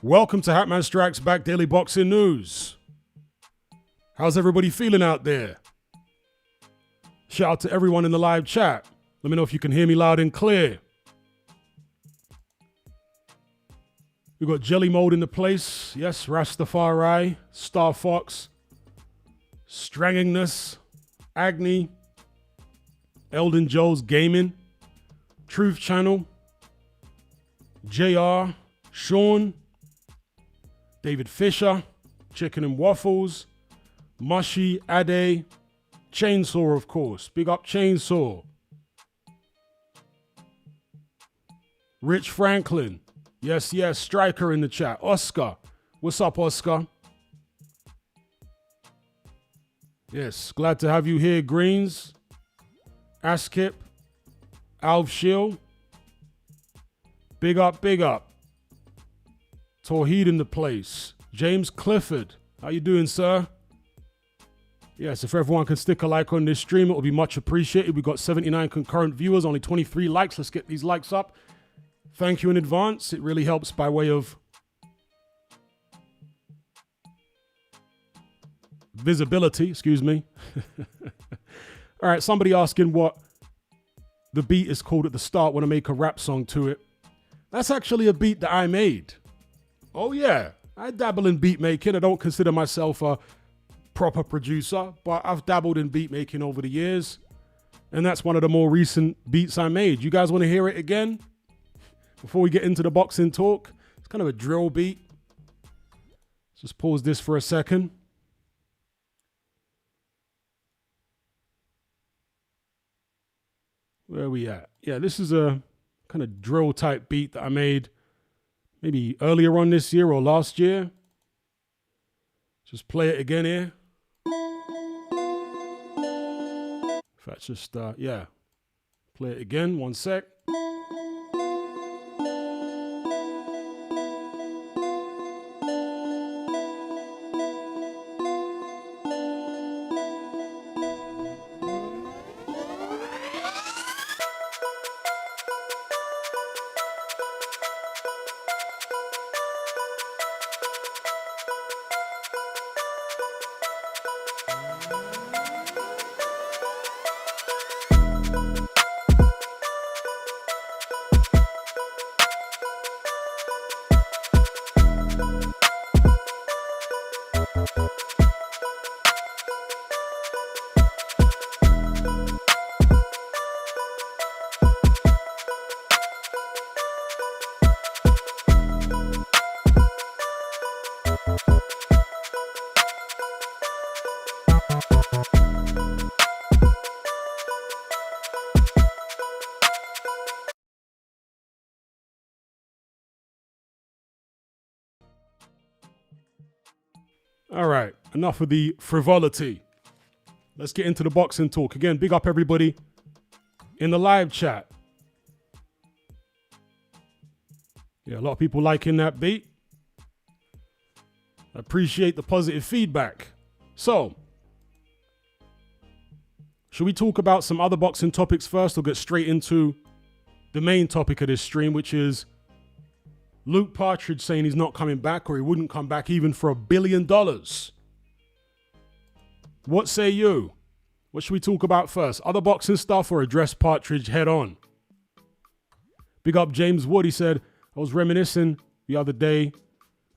Welcome to Hatman Strikes Back Daily Boxing News. How's everybody feeling out there? Shout out to everyone in the live chat. Let me know if you can hear me loud and clear. We got Jelly Mode in the place. Yes, Rastafari, Star Fox, Strangingness, Agni, Elden Joe's Gaming, Truth Channel, JR, Sean, David Fisher, Chicken and Waffles, Mushy, Ade, Chainsaw, of course. Big up Chainsaw. Rich Franklin. Yes, Striker in the chat. Oscar. What's up, Oscar? Yes, glad to have you here, Greens. Askip. Alv Shield. Big up, big up. Tawheed in the place. James Clifford. How you doing, sir? Yes, if everyone can stick a like on this stream, it will be much appreciated. We've got 79 concurrent viewers, only 23 likes. Let's get these likes up. Thank you in advance. It really helps by way of visibility, excuse me. All right, somebody asking what the beat is called at the start when I make a rap song to it. That's actually a beat that I made. Oh yeah, I dabble in beat making. I don't consider myself a proper producer, but I've dabbled in beat making over the years. And that's one of the more recent beats I made. You guys want to hear it again? Before we get into the boxing talk, it's kind of a drill beat. Let's just pause this for a second. Where are we at? Yeah, this is a kind of drill type beat that I made maybe earlier on this year or last year. Just play it again here. In fact, just, yeah. Play it again, 1 sec. All right, enough of the frivolity. Let's get into the boxing talk. Again, big up everybody in the live chat. Yeah, a lot of people liking that beat. I appreciate the positive feedback. So, should we talk about some other boxing topics first or get straight into the main topic of this stream, which is Luke Partridge saying he's not coming back or he wouldn't come back even for $1 billion. What say you? What should we talk about first? Other boxing stuff or address Partridge head on? Big up James Wood. He said, I was reminiscing the other day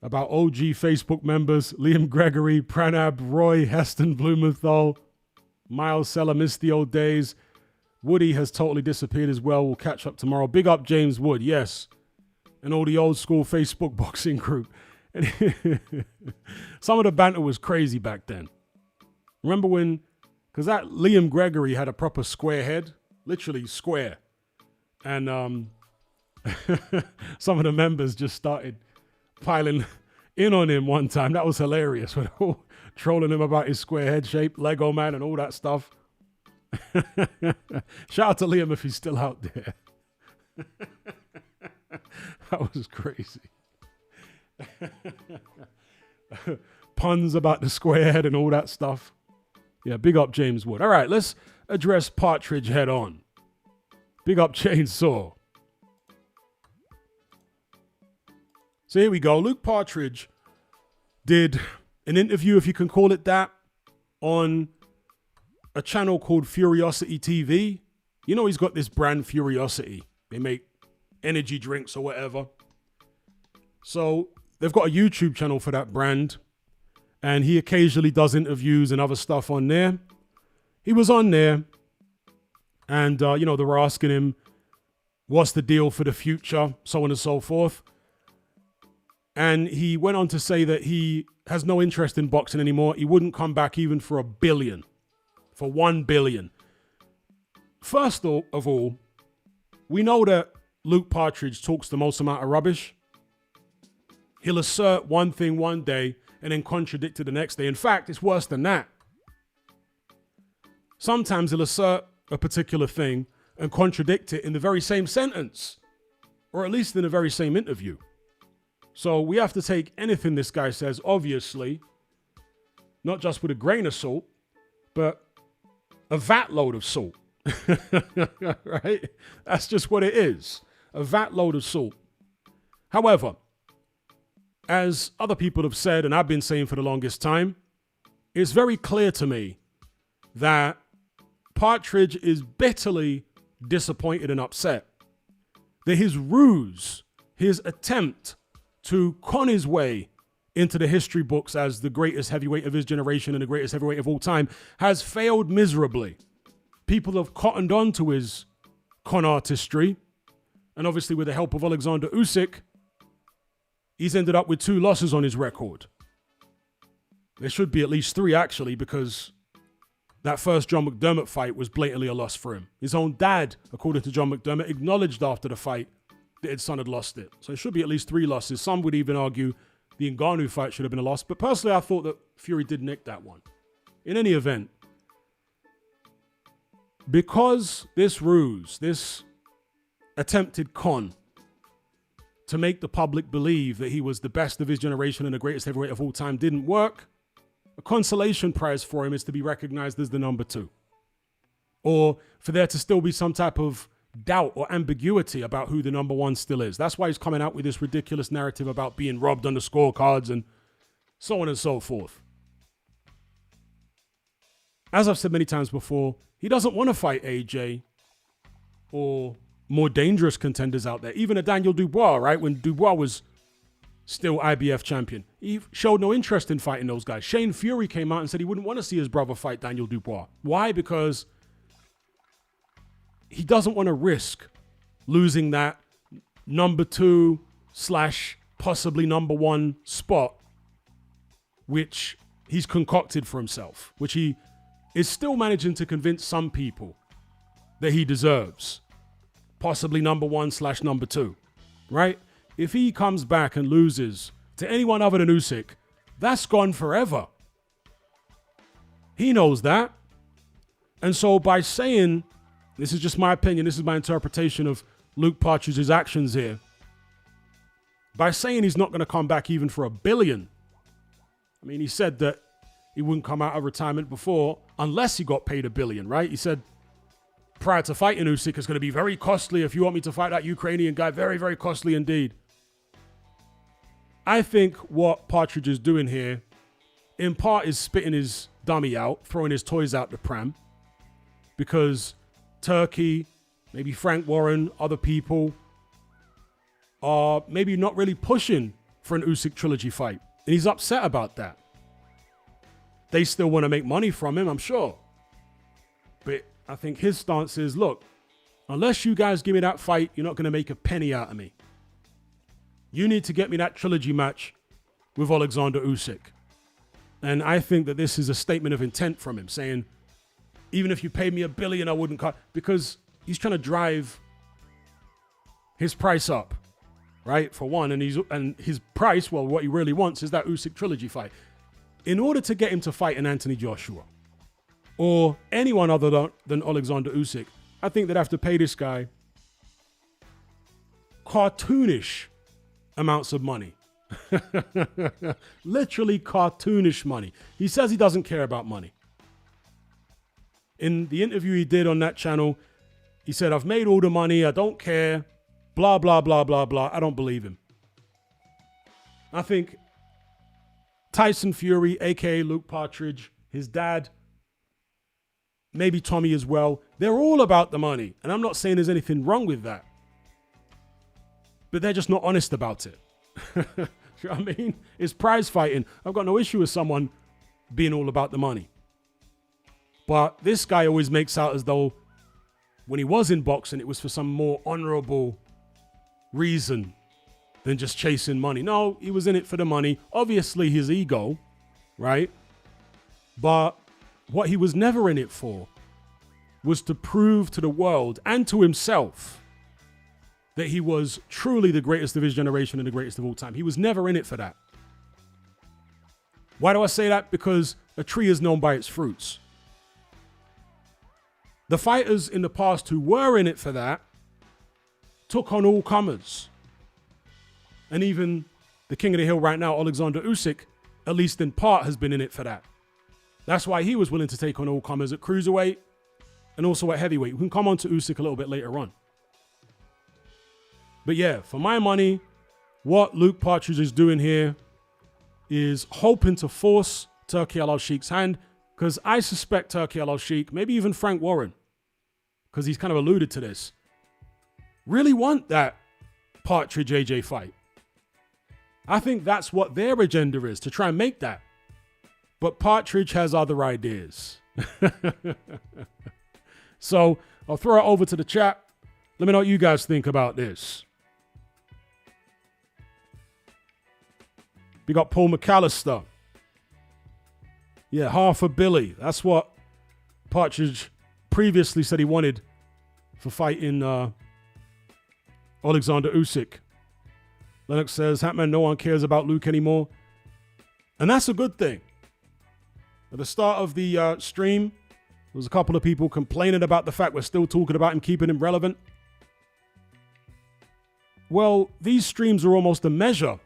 about OG Facebook members, Liam Gregory, Pranab, Roy, Heston, Blumenthal, Miles Seller, missed the old days. Woody has totally disappeared as well. We'll catch up tomorrow. Big up James Wood. Yes. And all the old school Facebook boxing group. Some of the banter was crazy back then. Remember when, because that Liam Gregory had a proper square head, literally square. And some of the members just started piling in on him one time. That was hilarious. When they were trolling him about his square head shape, Lego man and all that stuff. Shout out to Liam if he's still out there. That was crazy. Puns about the square head and all that stuff. Yeah, big up James Wood. All right, let's address Partridge head on. Big up Chainsaw. So here we go. Luke Partridge did an interview, if you can call it that, on a channel called Furiosity TV. You know, he's got this brand Furiosity. They make energy drinks or whatever. So they've got a YouTube channel for that brand. And he occasionally does interviews and other stuff on there. He was on there. And, they were asking him, what's the deal for the future? So on and so forth. And he went on to say that he has no interest in boxing anymore. He wouldn't come back even for $1 billion. For $1 billion. First of all, we know that Luke Partridge talks the most amount of rubbish. He'll assert one thing one day and then contradict it the next day. In fact, it's worse than that. Sometimes he'll assert a particular thing and contradict it in the very same sentence, or at least in the very same interview. So we have to take anything this guy says, obviously, not just with a grain of salt, but a vat load of salt. Right? That's just what it is. A vat load of salt. However, as other people have said, and I've been saying for the longest time, it's very clear to me that Partridge is bitterly disappointed and upset that his ruse, his attempt to con his way into the history books as the greatest heavyweight of his generation and the greatest heavyweight of all time, has failed miserably. People have cottoned on to his con artistry, and obviously with the help of Alexander Usyk, he's ended up with 2 losses on his record. There should be at least 3, actually, because that first John McDermott fight was blatantly a loss for him. His own dad, according to John McDermott, acknowledged after the fight that his son had lost it. So it should be at least 3 losses. Some would even argue the Ngannou fight should have been a loss. But personally, I thought that Fury did nick that one. In any event, because this ruse, this attempted con to make the public believe that he was the best of his generation and the greatest heavyweight of all time didn't work, a consolation prize for him is to be recognized as the number 2. Or for there to still be some type of doubt or ambiguity about who the number 1 still is. That's why he's coming out with this ridiculous narrative about being robbed on the scorecards and so on and so forth. As I've said many times before, he doesn't want to fight AJ or more dangerous contenders out there. Even a Daniel Dubois, right? When Dubois was still IBF champion, he showed no interest in fighting those guys. Shane Fury came out and said he wouldn't want to see his brother fight Daniel Dubois. Why? Because he doesn't want to risk losing that number 2 / possibly number 1 spot, which he's concocted for himself, which he is still managing to convince some people that he deserves. Possibly number 1 / number 2, right? If he comes back and loses to anyone other than Usyk, that's gone forever. He knows that. And so by saying, this is just my opinion, this is my interpretation of Luke Partridge's actions here, by saying he's not going to come back even for $1 billion, I mean, he said that he wouldn't come out of retirement before unless he got paid $1 billion, right? He said prior to fighting Usyk, it's going to be very costly. If you want me to fight that Ukrainian guy, very, very costly indeed. I think what Partridge is doing here, in part, is spitting his dummy out, throwing his toys out the pram, because Turkey, maybe Frank Warren, other people are maybe not really pushing for an Usyk trilogy fight. And he's upset about that. They still want to make money from him, I'm sure. But I think his stance is, look, unless you guys give me that fight, you're not going to make a penny out of me. You need to get me that trilogy match with Alexander Usyk. And I think that this is a statement of intent from him, saying, even if you paid me $1 billion, I wouldn't cut, because he's trying to drive his price up, right? For one, and his price, well, what he really wants is that Usyk trilogy fight. In order to get him to fight an Anthony Joshua or anyone other than Alexander Usyk, I think they'd have to pay this guy cartoonish amounts of money. Literally cartoonish money. He says he doesn't care about money. In the interview he did on that channel, he said, I've made all the money, I don't care, blah, blah, blah, blah, blah. I don't believe him. I think Tyson Fury, aka Luke Partridge, his dad, maybe Tommy as well, they're all about the money. And I'm not saying there's anything wrong with that. But they're just not honest about it. You know what I mean? It's prize fighting. I've got no issue with someone being all about the money. But this guy always makes out as though when he was in boxing, it was for some more honorable reason than just chasing money. No, he was in it for the money. Obviously, his ego, right? But what he was never in it for was to prove to the world and to himself that he was truly the greatest of his generation and the greatest of all time. He was never in it for that. Why do I say that? Because a tree is known by its fruits. The fighters in the past who were in it for that took on all comers. And even the king of the hill right now, Alexander Usyk, at least in part, has been in it for that. That's why he was willing to take on all comers at cruiserweight and also at heavyweight. We can come on to Usyk a little bit later on. But yeah, for my money, what Luke Partridge is doing here is hoping to force Turki Al-Sheikh's hand, because I suspect Turki Al-Sheikh, maybe even Frank Warren, because he's kind of alluded to this, really want that Partridge-AJ fight. I think that's what their agenda is, to try and make that. But Partridge has other ideas. So I'll throw it over to the chat. Let me know what you guys think about this. We got Paul McAllister. Yeah, $500 million. That's what Partridge previously said he wanted for fighting Alexander Usyk. Lennox says, Hatman, no one cares about Luke anymore. And that's a good thing. At the start of the stream, there was a couple of people complaining about the fact we're still talking about him, keeping him relevant. Well, these streams are almost a measure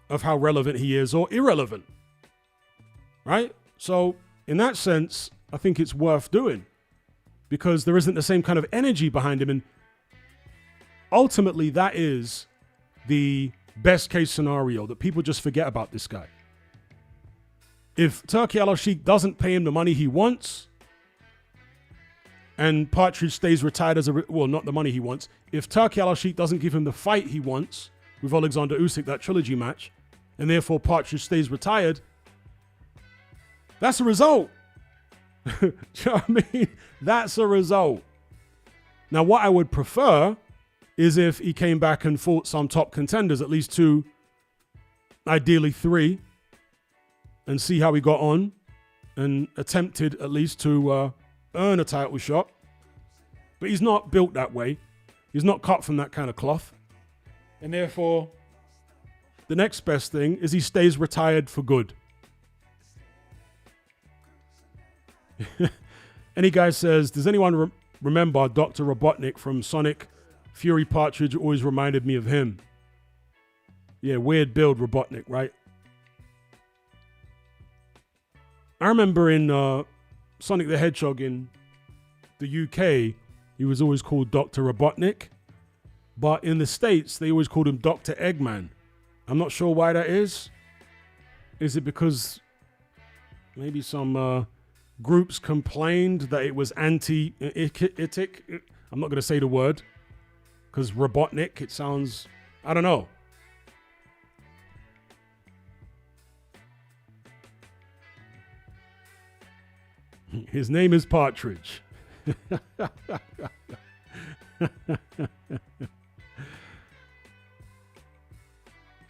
of how relevant he is or irrelevant. Right? So in that sense, I think it's worth doing because there isn't the same kind of energy behind him. And ultimately, that is the best case scenario, that people just forget about this guy. If Turki Al-Sheikh doesn't pay him the money he wants and Partridge stays retired as well, not the money he wants. If Turki Al-Sheikh doesn't give him the fight he wants with Alexander Usyk, that trilogy match, and therefore Partridge stays retired, that's a result. Do you know what I mean? That's a result. Now, what I would prefer is if he came back and fought some top contenders, at least 2, ideally 3, and see how he got on and attempted at least to earn a title shot. But he's not built that way. He's not cut from that kind of cloth. And therefore, the next best thing is he stays retired for good. Any guy says, does anyone remember Dr. Robotnik from Sonic? Fury Partridge always reminded me of him. Yeah, weird build, Robotnik, right? I remember in Sonic the Hedgehog in the UK, he was always called Dr. Robotnik. But in the States, they always called him Dr. Eggman. I'm not sure why that is. Is it because maybe some groups complained that it was anti-itic? I'm not going to say the word. Because Robotnik, it sounds, I don't know. His name is Partridge.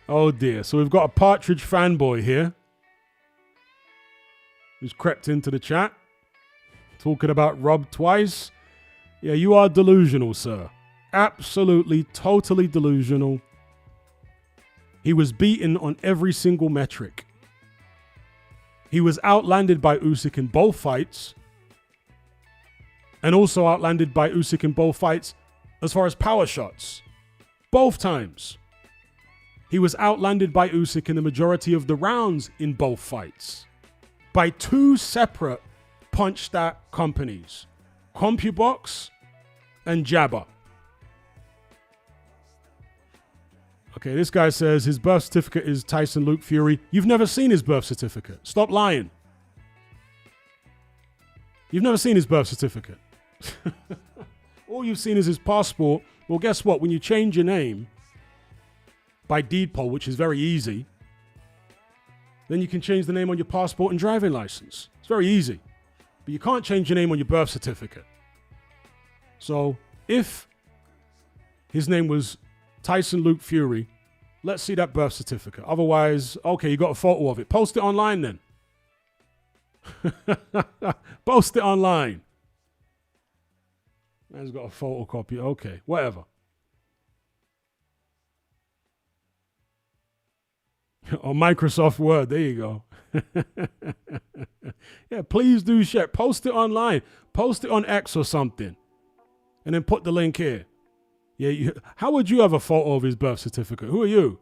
Oh dear. So we've got a Partridge fanboy here who's crept into the chat talking about Rob twice. Yeah, you are delusional, sir. Absolutely, totally delusional. He was beaten on every single metric. He was outlanded by Usyk in both fights. And also outlanded by Usyk in both fights as far as power shots. Both times. He was outlanded by Usyk in the majority of the rounds in both fights. By 2 separate punch stat companies. CompuBox and Jabba. Okay, this guy says his birth certificate is Tyson Luke Fury. You've never seen his birth certificate. Stop lying. You've never seen his birth certificate. All you've seen is his passport. Well, guess what? When you change your name by deed poll, which is very easy, then you can change the name on your passport and driving license. It's very easy. But you can't change your name on your birth certificate. So if his name was Tyson Luke Fury, let's see that birth certificate. Otherwise, okay, you got a photo of it. Post it online then. Post it online. Man's got a photocopy. Okay, whatever. On Microsoft Word, there you go. Yeah, please do share. Post it online. Post it on X or something. And then put the link here. Yeah, how would you have a photo of his birth certificate? Who are you?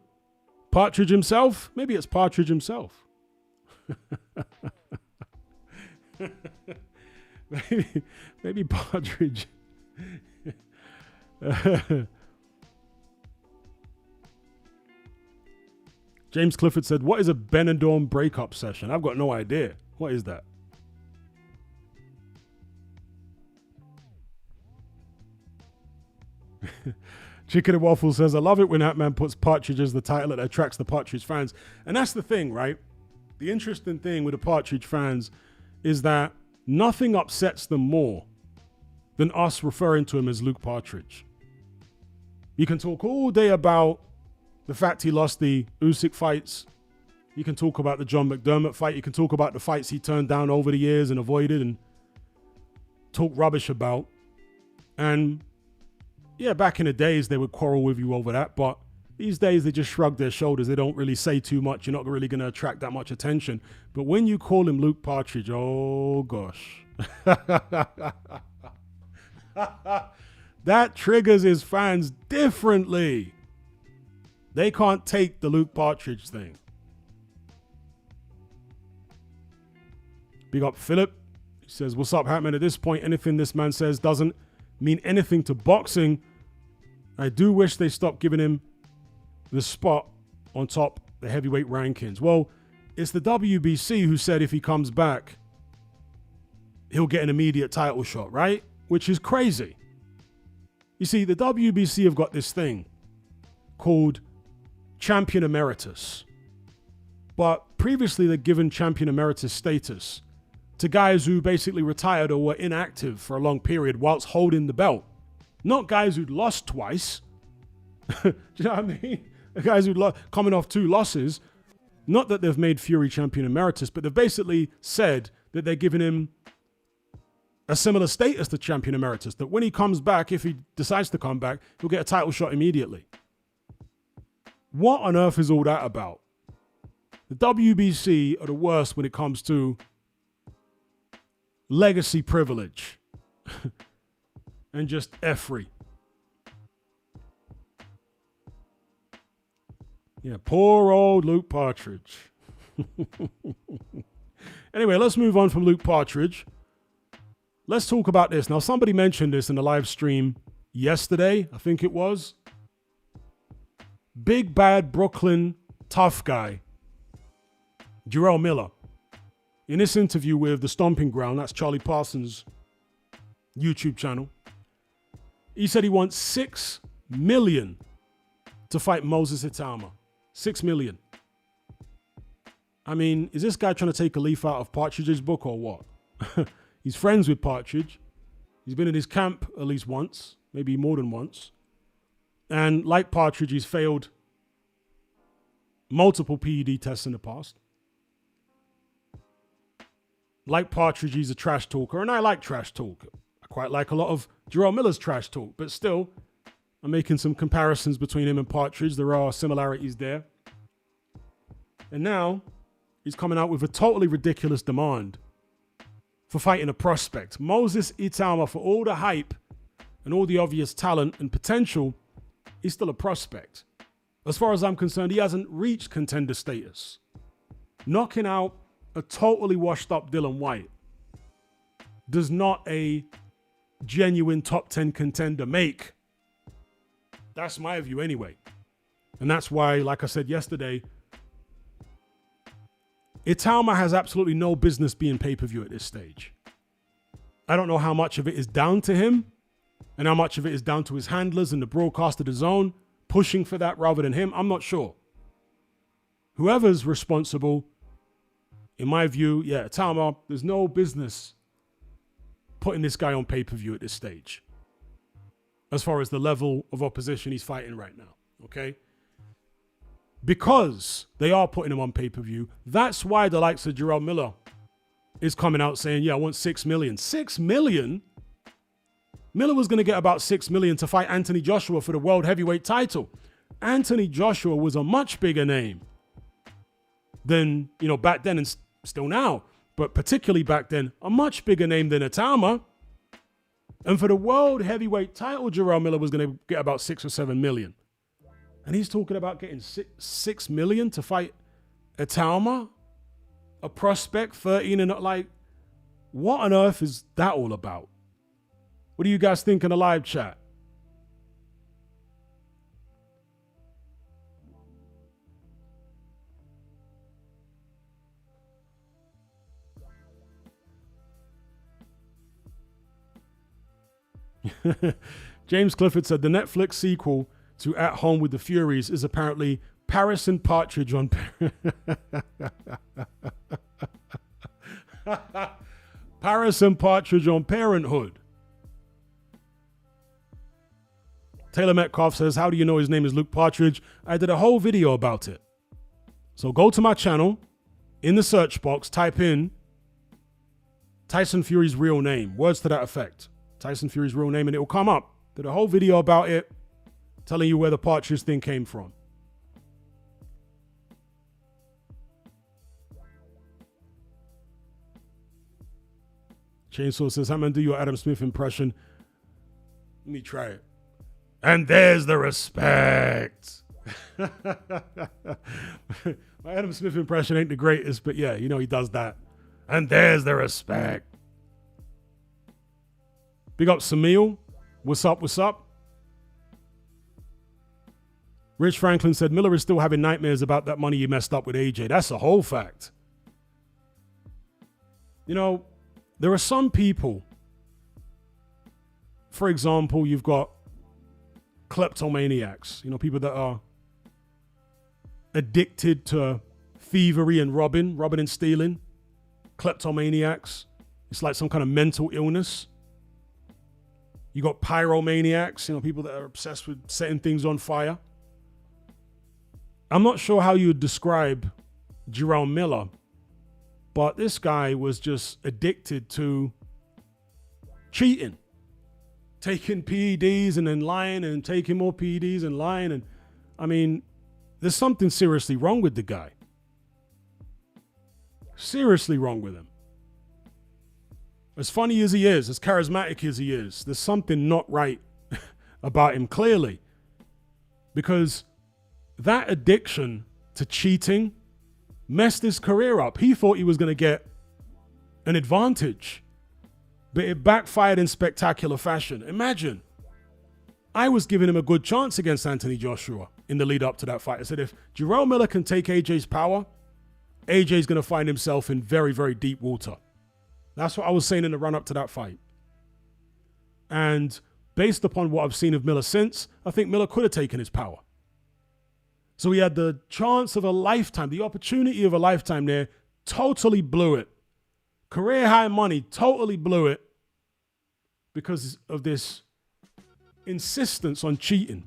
Partridge himself? Maybe it's Partridge himself. maybe Partridge. James Clifford said, what is a Benidorm breakup session? I've got no idea. What is that? Chicken and Waffle says, I love it when that man puts Partridge as the title that attracts the Partridge fans. And that's the thing, right? The interesting thing with the Partridge fans is that nothing upsets them more than us referring to him as Luke Partridge. You can talk all day about the fact he lost the Usyk fights. You can talk about the John McDermott fight. You can talk about the fights he turned down over the years and avoided and talk rubbish about. And yeah, back in the days, they would quarrel with you over that. But these days, they just shrug their shoulders. They don't really say too much. You're not really going to attract that much attention. But when you call him Luke Partridge, oh gosh. That triggers his fans differently. They can't take the Luke Partridge thing. Big up Philip. He says, what's up, Hatman? At this point, anything this man says doesn't mean anything to boxing. I do wish they stopped giving him the spot on top the heavyweight rankings. Well, it's the WBC who said if he comes back, he'll get an immediate title shot, right? Which is crazy. You see, the WBC have got this thing called Champion Emeritus. But previously they'd given Champion Emeritus status to guys who basically retired or were inactive for a long period whilst holding the belt. Not guys who'd lost twice. Do you know what I mean? The guys who'd coming off 2 losses. Not that they've made Fury Champion Emeritus, but they've basically said that they're giving him a similar status to Champion Emeritus, that when he comes back, if he decides to come back, he'll get a title shot immediately. What on earth is all that about? The WBC are the worst when it comes to legacy privilege and just effery. Yeah, poor old Luke Partridge. Anyway, let's move on from Luke Partridge. Let's talk about this. Now, somebody mentioned this in the live stream yesterday, I think it was. Big bad Brooklyn tough guy, Jerrell Miller. In this interview with The Stomping Ground, that's Charlie Parsons' YouTube channel, he said he wants $6 million to fight Moses Itama. $6 million. I mean, is this guy trying to take a leaf out of Partridge's book or what? He's friends with Partridge. He's been in his camp at least once, maybe more than once. And like Partridge, he's failed multiple PED tests in the past. Like Partridge, he's a trash talker, and I like trash talk. I quite like a lot of Jerrell Miller's trash talk, but still, I'm making some comparisons between him and Partridge. There are similarities there. And now, he's coming out with a totally ridiculous demand for fighting a prospect. Moses Itama, for all the hype and all the obvious talent and potential, he's still a prospect. As far as I'm concerned, he hasn't reached contender status. Knocking out a totally washed up Dylan White does not a genuine top 10 contender make. That's my view anyway. And that's why, like I said yesterday, Itama has absolutely no business being pay-per-view at this stage. I don't know how much of it is down to him and how much of it is down to his handlers and the broadcaster DAZN pushing for that rather than him. I'm not sure. Whoever's responsible, in my view, yeah, Itama, there's no business putting this guy on pay-per-view at this stage as far as the level of opposition he's fighting right now, okay? Because they are putting him on pay-per-view, that's why the likes of Jerrell Miller is coming out saying, yeah, I want 6 million. 6 million? Miller was going to get about 6 million to fight Anthony Joshua for the world heavyweight title. Anthony Joshua was a much bigger name than, back then and still now, but particularly back then, a much bigger name than Itama. And for the world heavyweight title, Jerrell Miller was going to get about 6 or 7 million. And he's talking about getting 6 million to fight Itama, a prospect, 13 and like, what on earth is that all about? What do you guys think in the live chat? James Clifford said the Netflix sequel to At Home with the Furies is apparently Paris and Partridge on Paris and Partridge on Parenthood. Taylor Metcalf says, how do you know his name is Luke Partridge? I did a whole video about it. So go to my channel, in the search box, type in Tyson Fury's real name, words to that effect. Tyson Fury's real name, and it will come up. Did a whole video about it, telling you where the Partridge thing came from. Chainsaw says, I'm going to do your Adam Smith impression. Let me try it. And there's the respect. My Adam Smith impression ain't the greatest, but yeah, he does that. And there's the respect. Big up Samil. What's up? What's up? Rich Franklin said, Miller is still having nightmares about that money he messed up with AJ. That's a whole fact. There are some people, for example, you've got kleptomaniacs, people that are addicted to thievery and robbing and stealing. Kleptomaniacs. It's like some kind of mental illness. You got pyromaniacs, people that are obsessed with setting things on fire. I'm not sure how you would describe Jerrell Miller, but this guy was just addicted to cheating. Taking PEDs and then lying and taking more PEDs and lying. And I mean, there's something seriously wrong with the guy. Seriously wrong with him. As funny as he is, as charismatic as he is, there's something not right about him, clearly. Because that addiction to cheating messed his career up. He thought he was going to get an advantage, but it backfired in spectacular fashion. Imagine, I was giving him a good chance against Anthony Joshua in the lead up to that fight. I said, if Jerrell Miller can take AJ's power, AJ's going to find himself in very, very deep water. That's what I was saying in the run-up to that fight. And based upon what I've seen of Miller since, I think Miller could have taken his power. So he had the chance of a lifetime, the opportunity of a lifetime there, totally blew it. Career high money, totally blew it because of this insistence on cheating.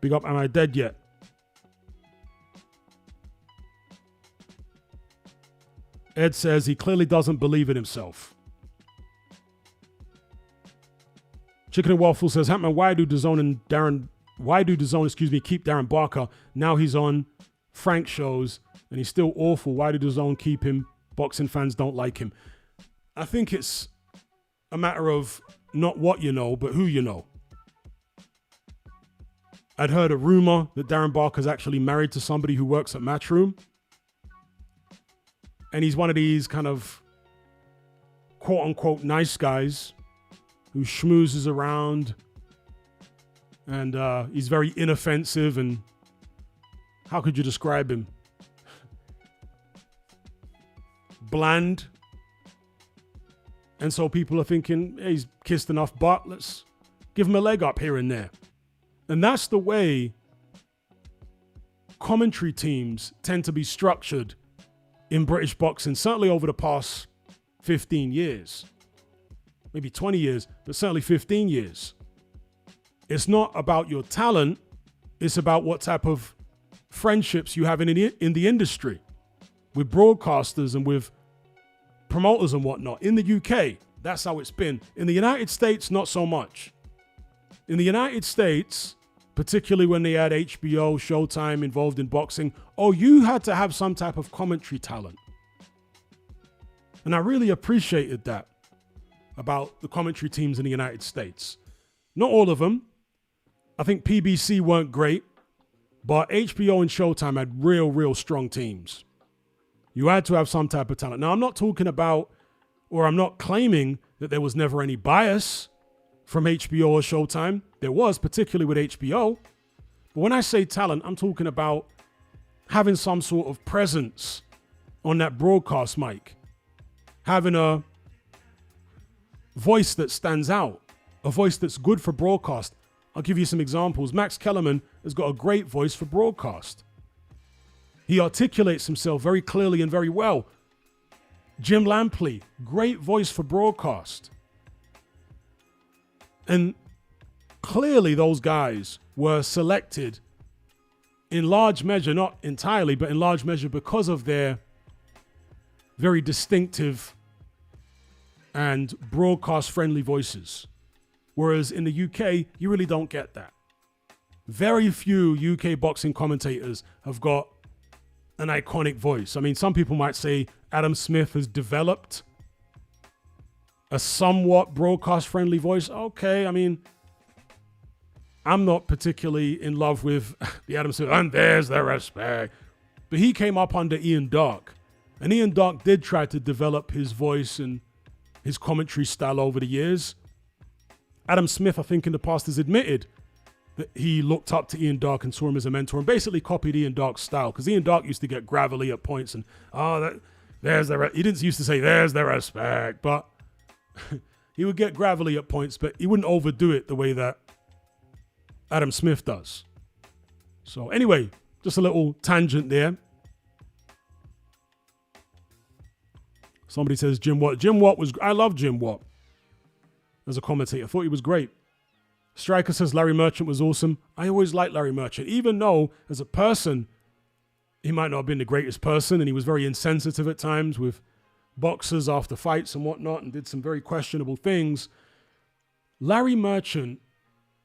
Big up, am I dead yet? Ed says he clearly doesn't believe in himself. Chicken and Waffle says, Hatman, why do DAZN keep Darren Barker? Now he's on Frank shows and he's still awful. Why do DAZN keep him? Boxing fans don't like him. I think it's a matter of not what you know, but who you know. I'd heard a rumor that Darren Barker's actually married to somebody who works at Matchroom. And he's one of these kind of quote unquote nice guys who schmoozes around And he's very inoffensive, and how could you describe him? Bland. And so people are thinking, hey, he's kissed enough butt, let's give him a leg up here and there. And that's the way commentary teams tend to be structured in British boxing, certainly over the past 15 years. Maybe 20 years, but certainly 15 years. It's not about your talent, it's about what type of friendships you have in the industry with broadcasters and with promoters and whatnot. In the UK, that's how it's been. In the United States, not so much. In the United States, particularly when they had HBO, Showtime involved in boxing, you had to have some type of commentary talent. And I really appreciated that about the commentary teams in the United States. Not all of them. I think PBC weren't great, but HBO and Showtime had real strong teams. You had to have some type of talent. Now, I'm not talking about, or I'm not claiming that there was never any bias from HBO or Showtime. There was, particularly with HBO. But when I say talent, I'm talking about having some sort of presence on that broadcast mic. Having a voice that stands out, a voice that's good for broadcast. I'll give you some examples. Max Kellerman has got a great voice for broadcast. He articulates himself very clearly and very well. Jim Lampley, great voice for broadcast. And clearly those guys were selected in large measure, not entirely, but in large measure because of their very distinctive and broadcast-friendly voices. Whereas in the UK, you really don't get that. Very few UK boxing commentators have got an iconic voice. I mean, some people might say Adam Smith has developed a somewhat broadcast-friendly voice. Okay, I mean, I'm not particularly in love with the Adam Smith, and there's the respect. But he came up under Ian Darke. And Ian Darke did try to develop his voice and his commentary style over the years. Adam Smith, I think in the past, has admitted that he looked up to Ian Darke and saw him as a mentor and basically copied Ian Darke's style. Because Ian Darke used to get gravelly at points and, he didn't used to say, there's the respect, but he would get gravelly at points, but he wouldn't overdo it the way that Adam Smith does. So anyway, just a little tangent there. Somebody says Jim Watt. I love Jim Watt as a commentator. I thought he was great. Striker says Larry Merchant was awesome. I always liked Larry Merchant, even though as a person, he might not have been the greatest person, and he was very insensitive at times with boxers after fights and whatnot, and did some very questionable things. Larry Merchant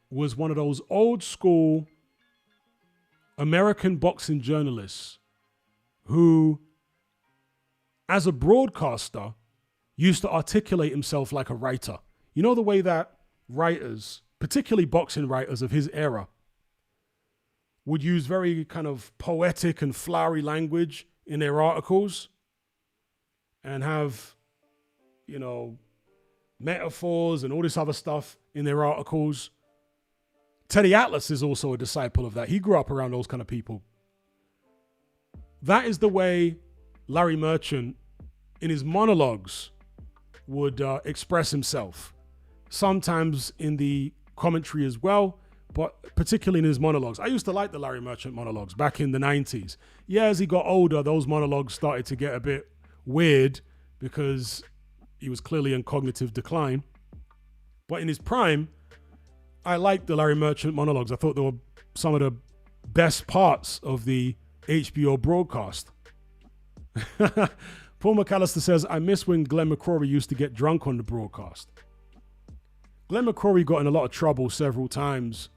was one of those old school American boxing journalists who, as a broadcaster, used to articulate himself like a writer. You know the way that writers, particularly boxing writers of his era, would use very kind of poetic and flowery language in their articles and have, metaphors and all this other stuff in their articles. Teddy Atlas is also a disciple of that. He grew up around those kind of people. That is the way Larry Merchant, in his monologues, would express himself. Sometimes in the commentary as well, but particularly in his monologues. I used to like the Larry Merchant monologues back in the 90s. Yeah, as he got older, those monologues started to get a bit weird because he was clearly in cognitive decline. But in his prime, I liked the Larry Merchant monologues. I thought they were some of the best parts of the HBO broadcast. Paul McAllister says, I miss when Glenn McCrory used to get drunk on the broadcast. Glenn McCrory got in a lot of trouble several times,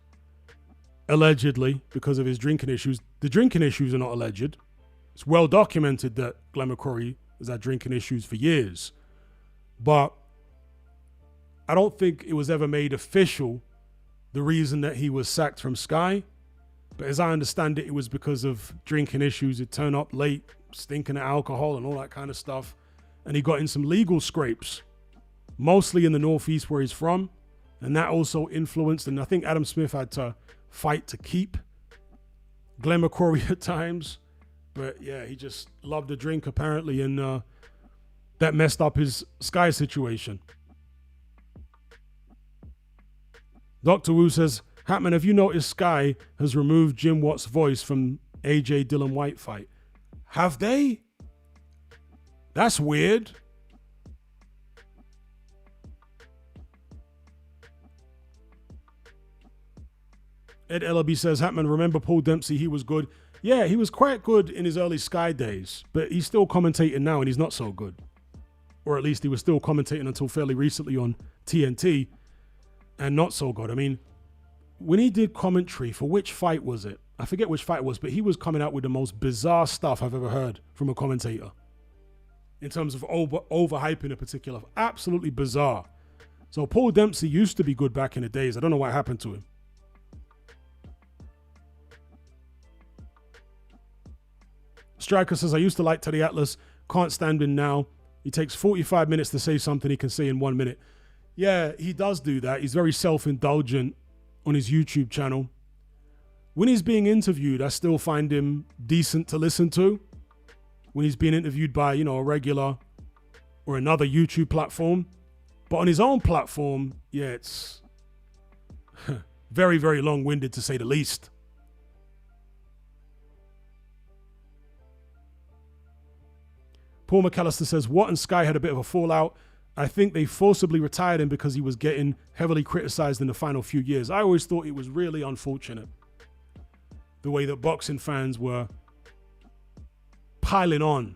allegedly, because of his drinking issues. The drinking issues are not alleged. It's well documented that Glenn McCrory has had drinking issues for years. But I don't think it was ever made official the reason that he was sacked from Sky. But as I understand it, it was because of drinking issues. He'd turn up late, stinking of alcohol and all that kind of stuff. And he got in some legal scrapes, mostly in the Northeast where he's from. And that also influenced, and I think Adam Smith had to fight to keep Glenn McCrory at times. But yeah, he just loved to drink apparently, and that messed up his Sky situation. Dr. Wu says, Hatman, have you noticed Sky has removed Jim Watt's voice from AJ Dylan White fight? Have they? That's weird. Ed Ellaby says, Hatman, remember Paul Dempsey? He was good. Yeah, he was quite good in his early Sky days, but he's still commentating now and he's not so good. Or at least he was still commentating until fairly recently on TNT and not so good. I mean, when he did commentary for which fight was it? I forget which fight it was, but he was coming out with the most bizarre stuff I've ever heard from a commentator in terms of overhyping a particular. Absolutely bizarre. So Paul Dempsey used to be good back in the days. I don't know what happened to him. Striker says, I used to like Teddy Atlas. Can't stand him now. He takes 45 minutes to say something he can say in 1 minute. Yeah, he does do that. He's very self-indulgent on his YouTube channel. When he's being interviewed, I still find him decent to listen to. When he's being interviewed by, a regular or another YouTube platform. But on his own platform, yeah, it's very, very long-winded to say the least. Paul McAllister says, Watt and Sky had a bit of a fallout. I think they forcibly retired him because he was getting heavily criticized in the final few years. I always thought it was really unfortunate the way that boxing fans were piling on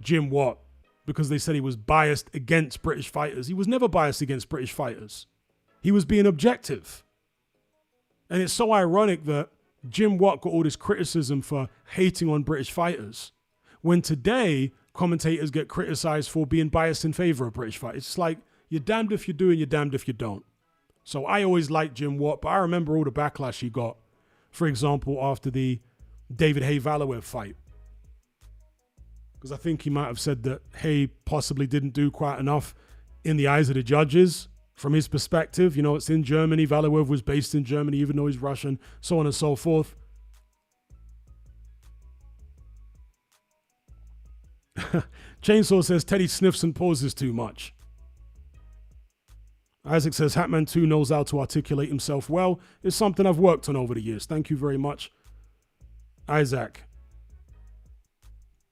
Jim Watt because they said he was biased against British fighters. He was never biased against British fighters. He was being objective. And it's so ironic that Jim Watt got all this criticism for hating on British fighters when today commentators get criticized for being biased in favor of British fighters. It's like, you're damned if you do and you're damned if you don't. So I always liked Jim Watt, but I remember all the backlash he got, for example, after the David Haye-Valaev fight. Because I think he might have said that Haye possibly didn't do quite enough in the eyes of the judges from his perspective. It's in Germany. Valaev was based in Germany, even though he's Russian, so on and so forth. Chainsaw says Teddy sniffs and pauses too much. Isaac says Hatman 2 knows how to articulate himself well. It's something I've worked on over the years. Thank you very much, Isaac.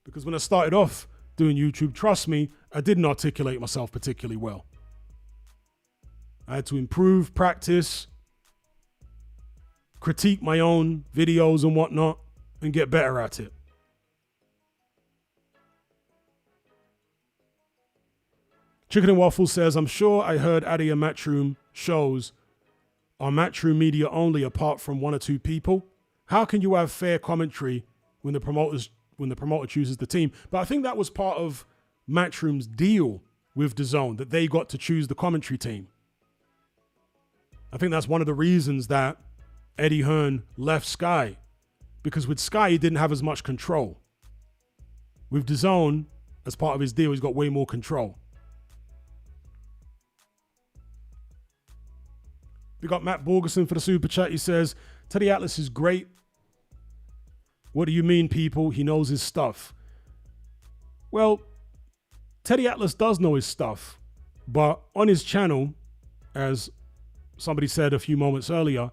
Because when I started off doing YouTube, trust me, I didn't articulate myself particularly well. I had to improve, practice, critique my own videos and whatnot, and get better at it. Chicken and Waffle says, I'm sure I heard Adia Matchroom shows are Matchroom media only apart from one or two people. How can you have fair commentary when the promoter chooses the team? But I think that was part of Matchroom's deal with DAZN, that they got to choose the commentary team. I think that's one of the reasons that Eddie Hearn left Sky, because with Sky, he didn't have as much control. With DAZN, as part of his deal, he's got way more control. We got Matt Borgerson for the super chat. He says, Teddy Atlas is great. What do you mean, people? He knows his stuff. Well, Teddy Atlas does know his stuff, but on his channel, as somebody said a few moments earlier,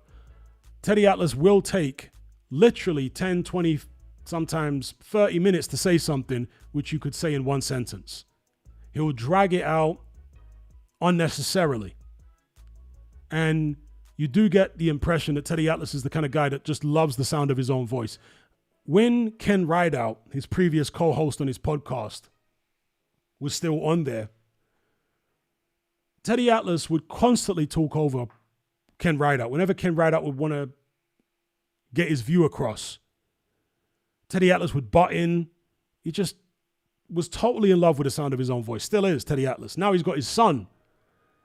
Teddy Atlas will take literally 10, 20, sometimes 30 minutes to say something which you could say in one sentence. He'll drag it out unnecessarily. And you do get the impression that Teddy Atlas is the kind of guy that just loves the sound of his own voice. When Ken Rideout, his previous co-host on his podcast, was still on there, Teddy Atlas would constantly talk over Ken Rideout. Whenever Ken Rideout would want to get his view across, Teddy Atlas would butt in. He just was totally in love with the sound of his own voice. Still is, Teddy Atlas. Now he's got his son,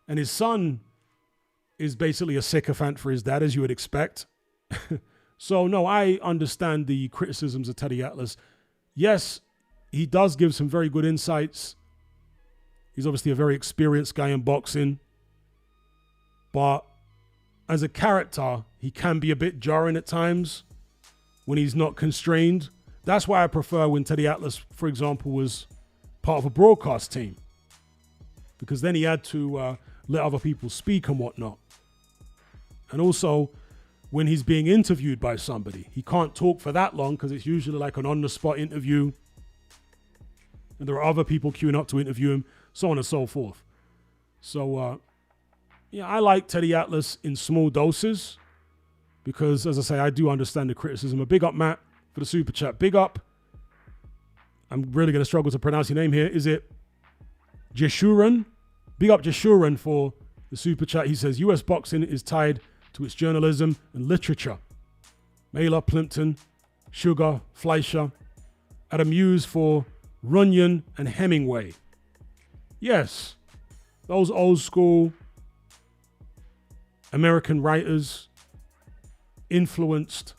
and his son is basically a sycophant for his dad, as you would expect. So, no, I understand the criticisms of Teddy Atlas. Yes, he does give some very good insights. He's obviously a very experienced guy in boxing. But as a character, he can be a bit jarring at times when he's not constrained. That's why I prefer when Teddy Atlas, for example, was part of a broadcast team. Because then he had to let other people speak and whatnot. And also, when he's being interviewed by somebody, he can't talk for that long because it's usually like an on-the-spot interview. And there are other people queuing up to interview him, so on and so forth. So, yeah, I like Teddy Atlas in small doses because, as I say, I do understand the criticism. A big up, Matt, for the super chat. Big up. I'm really going to struggle to pronounce your name here. Is it Jeshuran? Big up Jeshuran for the super chat. He says, US boxing is tied to its journalism and literature. Mailer, Plimpton, Sugar, Fleischer. Adam Hughes for Runyon and Hemingway. Yes, those old school American writers influenced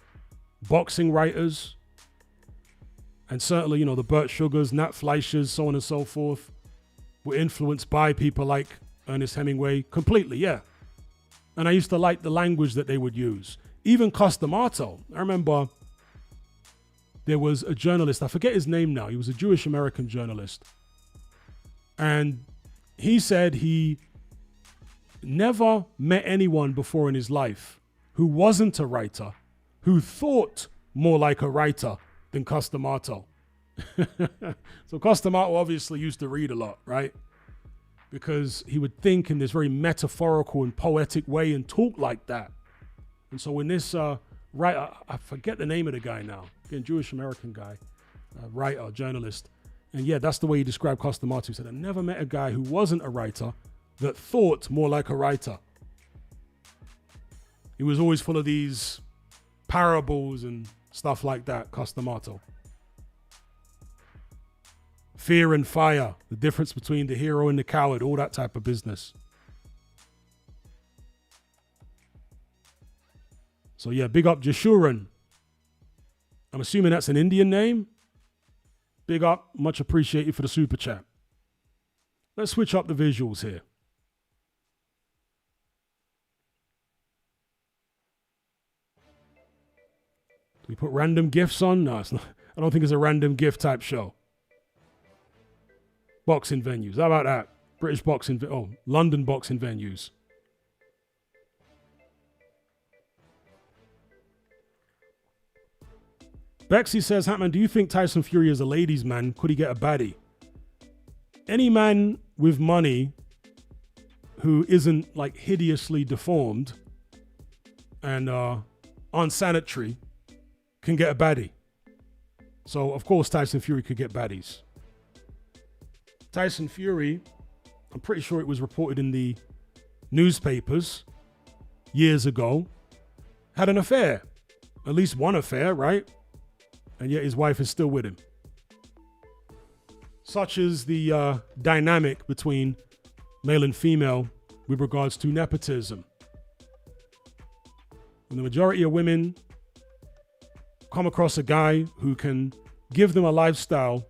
boxing writers. And certainly, you know, the Burt Sugars, Nat Fleischers, so on and so forth, were influenced by people like Ernest Hemingway completely, yeah. And I used to like the language that they would use. Even Costamato. I remember there was a journalist, I forget his name now. He was a Jewish American journalist. And he said he never met anyone before in his life who wasn't a writer, who thought more like a writer than Costamato. So Costamato obviously used to read a lot, right? Because he would think in this very metaphorical and poetic way and talk like that. And so when this writer, I forget the name of the guy now, again, Jewish American guy, writer, journalist, and yeah, that's the way he described Costamato. He said, I never met a guy who wasn't a writer that thought more like a writer. He was always full of these parables and stuff like that, Costamato. Fear and fire, the difference between the hero and the coward, all that type of business. So yeah, big up Jeshuran. I'm assuming that's an Indian name. Big up, much appreciated for the super chat. Let's switch up the visuals here. Do we put random GIFs on? No, it's not. I don't think it's a random GIF type show. Boxing venues. How about that? British boxing, London boxing venues. Bexy says, Hatman, do you think Tyson Fury is a ladies' man? Could he get a baddie? Any man with money who isn't like hideously deformed and unsanitary can get a baddie. So, of course, Tyson Fury could get baddies. Tyson Fury, I'm pretty sure it was reported in the newspapers years ago, had an affair. At least one affair, right? And yet his wife is still with him. Such is the dynamic between male and female with regards to nepotism. When the majority of women come across a guy who can give them a lifestyle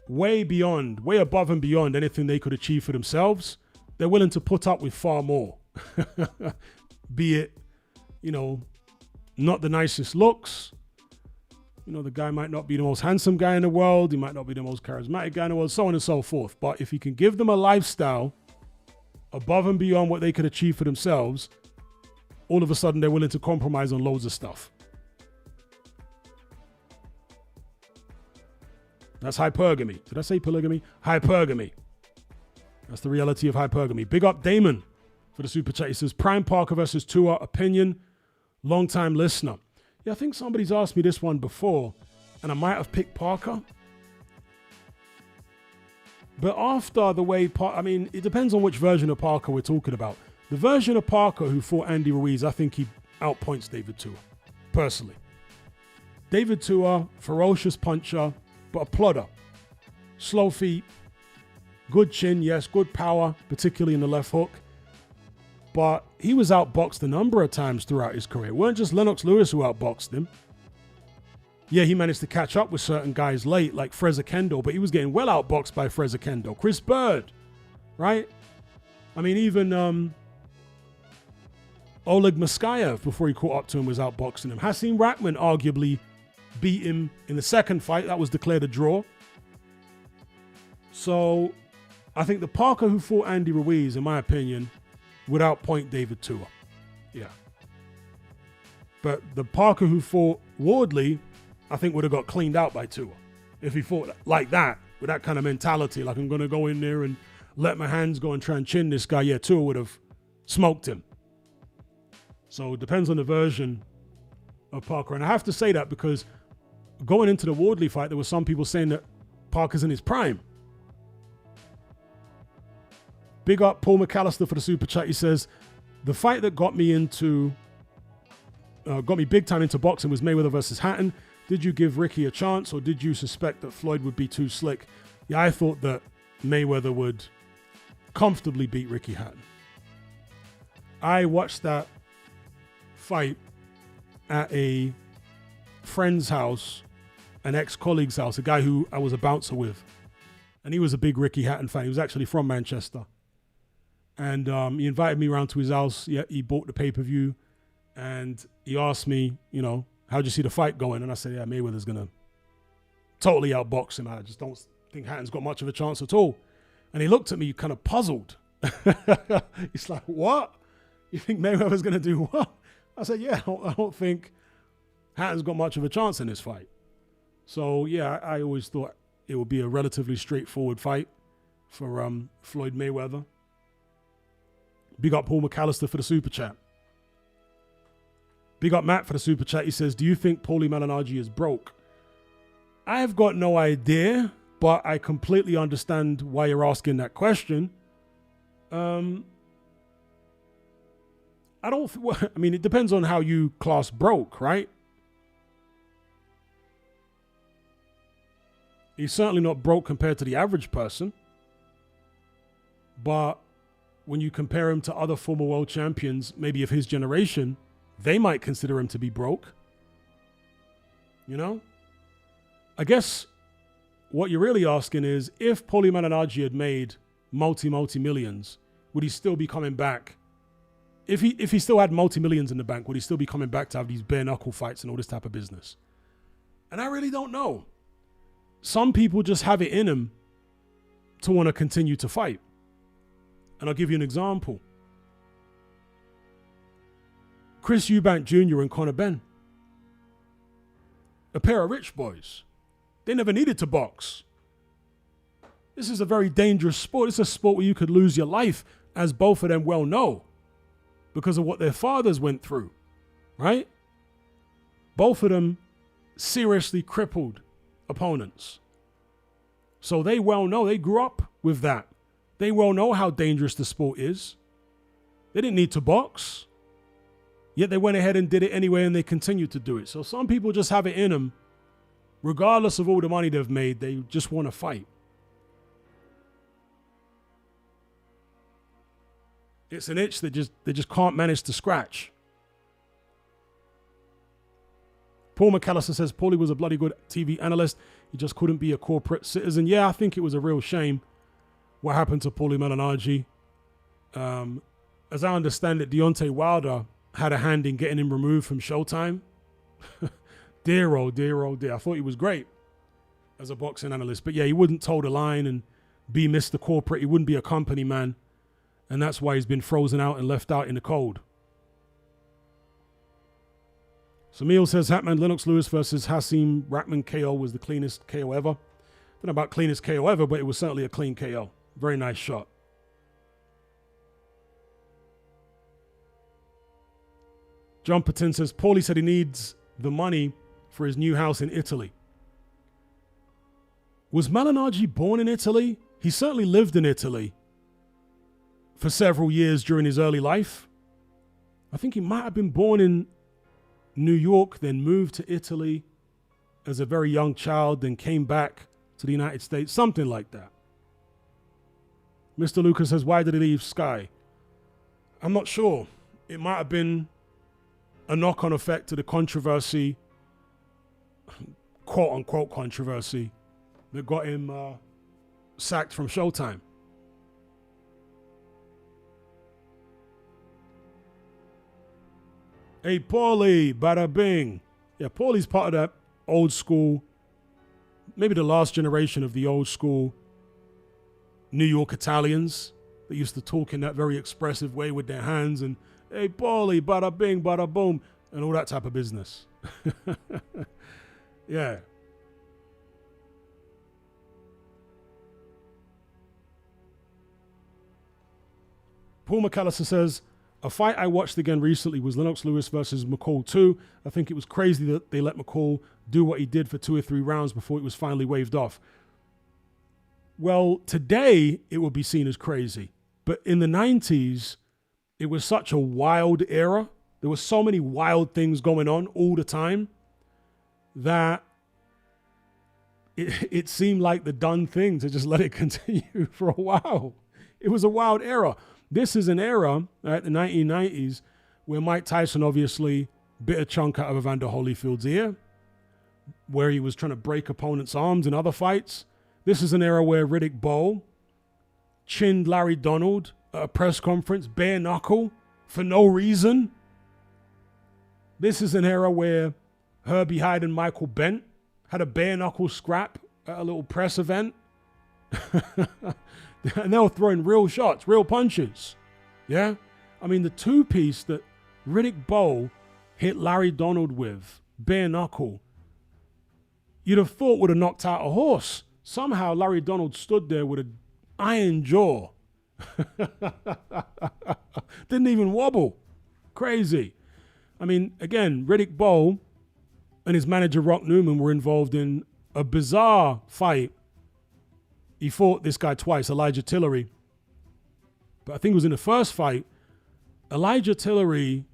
way above and beyond anything they could achieve for themselves, they're willing to put up with far more. Be it, not the nicest looks. The guy might not be the most handsome guy in the world. He might not be the most charismatic guy in the world, so on and so forth. But if he can give them a lifestyle above and beyond what they could achieve for themselves, all of a sudden they're willing to compromise on loads of stuff. That's hypergamy. Did I say polygamy? Hypergamy. That's the reality of hypergamy. Big up Damon for the super chat. He says, Prime Parker versus Tua, opinion, long-time listener. Yeah, I think somebody's asked me this one before, and I might have picked Parker. But after the way, it depends on which version of Parker we're talking about. The version of Parker who fought Andy Ruiz, I think he outpoints David Tua, personally. David Tua, ferocious puncher, but a plodder. Slow feet, good chin, yes, good power, particularly in the left hook. But he was outboxed a number of times throughout his career. It weren't just Lennox Lewis who outboxed him. Yeah, he managed to catch up with certain guys late, like Frazer Kendall, but he was getting well outboxed by Frazer Kendall. Chris Bird, right? Even Oleg Muskayev, before he caught up to him, was outboxing him. Hasim Rahman arguably beat him in the second fight. That was declared a draw. So I think the Parker who fought Andy Ruiz, in my opinion, would outpoint David Tua. Yeah. But the Parker who fought Wardley, I think would have got cleaned out by Tua. If he fought like that, with that kind of mentality, like I'm going to go in there and let my hands go and try and chin this guy, yeah, Tua would have smoked him. So it depends on the version of Parker. And I have to say that because going into the Wardley fight, there were some people saying that Parker's in his prime. Big up Paul McAllister for the super chat. He says, the fight that got me big time into boxing was Mayweather versus Hatton. Did you give Ricky a chance or did you suspect that Floyd would be too slick? Yeah, I thought that Mayweather would comfortably beat Ricky Hatton. I watched that fight at a friend's house, an ex-colleague's house, a guy who I was a bouncer with. And he was a big Ricky Hatton fan. He was actually from Manchester. And he invited me around to his house. Yeah, he bought the pay-per-view. And he asked me, how'd you see the fight going? And I said, yeah, Mayweather's going to totally outbox him. I just don't think Hatton's got much of a chance at all. And he looked at me kind of puzzled. He's like, what? You think Mayweather's going to do what? I said, yeah, I don't think Hatton's got much of a chance in this fight. So, yeah, I always thought it would be a relatively straightforward fight for Floyd Mayweather. Big up Paul McAllister for the super chat. Big up Matt for the super chat. He says, do you think Paulie Malignaggi is broke? I have got no idea, but I completely understand why you're asking that question. It depends on how you class broke, right? He's certainly not broke compared to the average person. But when you compare him to other former world champions, maybe of his generation, they might consider him to be broke. I guess what you're really asking is, if Paulie Malignaggi had made multi-millions, would he still be coming back? If he still had multi-millions in the bank, would he still be coming back to have these bare knuckle fights and all this type of business? And I really don't know. Some people just have it in them to want to continue to fight. And I'll give you an example. Chris Eubank Jr. and Conor Benn. A pair of rich boys. They never needed to box. This is a very dangerous sport. It's a sport where you could lose your life, as both of them well know, because of what their fathers went through, right? Both of them seriously crippled opponents. So they well know, they grew up with that. They well know how dangerous the sport is. They didn't need to box, yet they went ahead and did it anyway, and they continue to do it. So some people just have it in them, regardless of all the money they've made, they just want to fight. It's an itch that they just can't manage to scratch. Paul McAllister says, Paulie was a bloody good TV analyst. He just couldn't be a corporate citizen. Yeah, I think it was a real shame what happened to Paulie Malignaggi. As I understand it, Deontay Wilder had a hand in getting him removed from Showtime. Dear, oh dear, oh dear. I thought he was great as a boxing analyst. But yeah, he wouldn't toe the line and be Mr. Corporate. He wouldn't be a company man. And that's why he's been frozen out and left out in the cold. Samil says, Hatman Lennox Lewis versus Hasim Rahman KO was the cleanest KO ever. I don't know about cleanest KO ever, but it was certainly a clean KO. Very nice shot. John Patin says, Paulie said he needs the money for his new house in Italy. Was Malignaggi born in Italy? He certainly lived in Italy for several years during his early life. I think he might have been born in New York, then moved to Italy as a very young child, then came back to the United States, something like that. Mr. Lucas says, why did he leave Sky? I'm not sure. It might have been a knock-on effect to the controversy, quote-unquote controversy, that got him sacked from Showtime. Hey, Paulie, bada bing. Yeah, Paulie's part of that old school, maybe the last generation of the old school New York Italians that used to talk in that very expressive way with their hands and, hey, Paulie, bada bing, bada boom, and all that type of business. Yeah. Paul McAllister says, a fight I watched again recently was Lennox Lewis versus McCall 2. I think it was crazy that they let McCall do what he did for 2 or 3 rounds before it was finally waved off. Well, today it would be seen as crazy. But in the 90s, it was such a wild era. There were so many wild things going on all the time that it seemed like the done thing to just let it continue for a while. It was a wild era. This is an era, right, the 1990s, where Mike Tyson obviously bit a chunk out of Evander Holyfield's ear, where he was trying to break opponents' arms in other fights. This is an era where Riddick Bowe chinned Larry Donald at a press conference, bare knuckle, for no reason. This is an era where Herbie Hyde and Michael Bent had a bare knuckle scrap at a little press event. And they were throwing real shots, real punches. Yeah? I mean, the 2-piece that Riddick Bowe hit Larry Donald with, bare knuckle, you'd have thought would have knocked out a horse. Somehow Larry Donald stood there with an iron jaw. Didn't even wobble. Crazy. I mean, again, Riddick Bowe and his manager Rock Newman were involved in a bizarre fight. He fought this guy twice, Elijah Tillery. But I think it was in the first fight, Elijah Tillery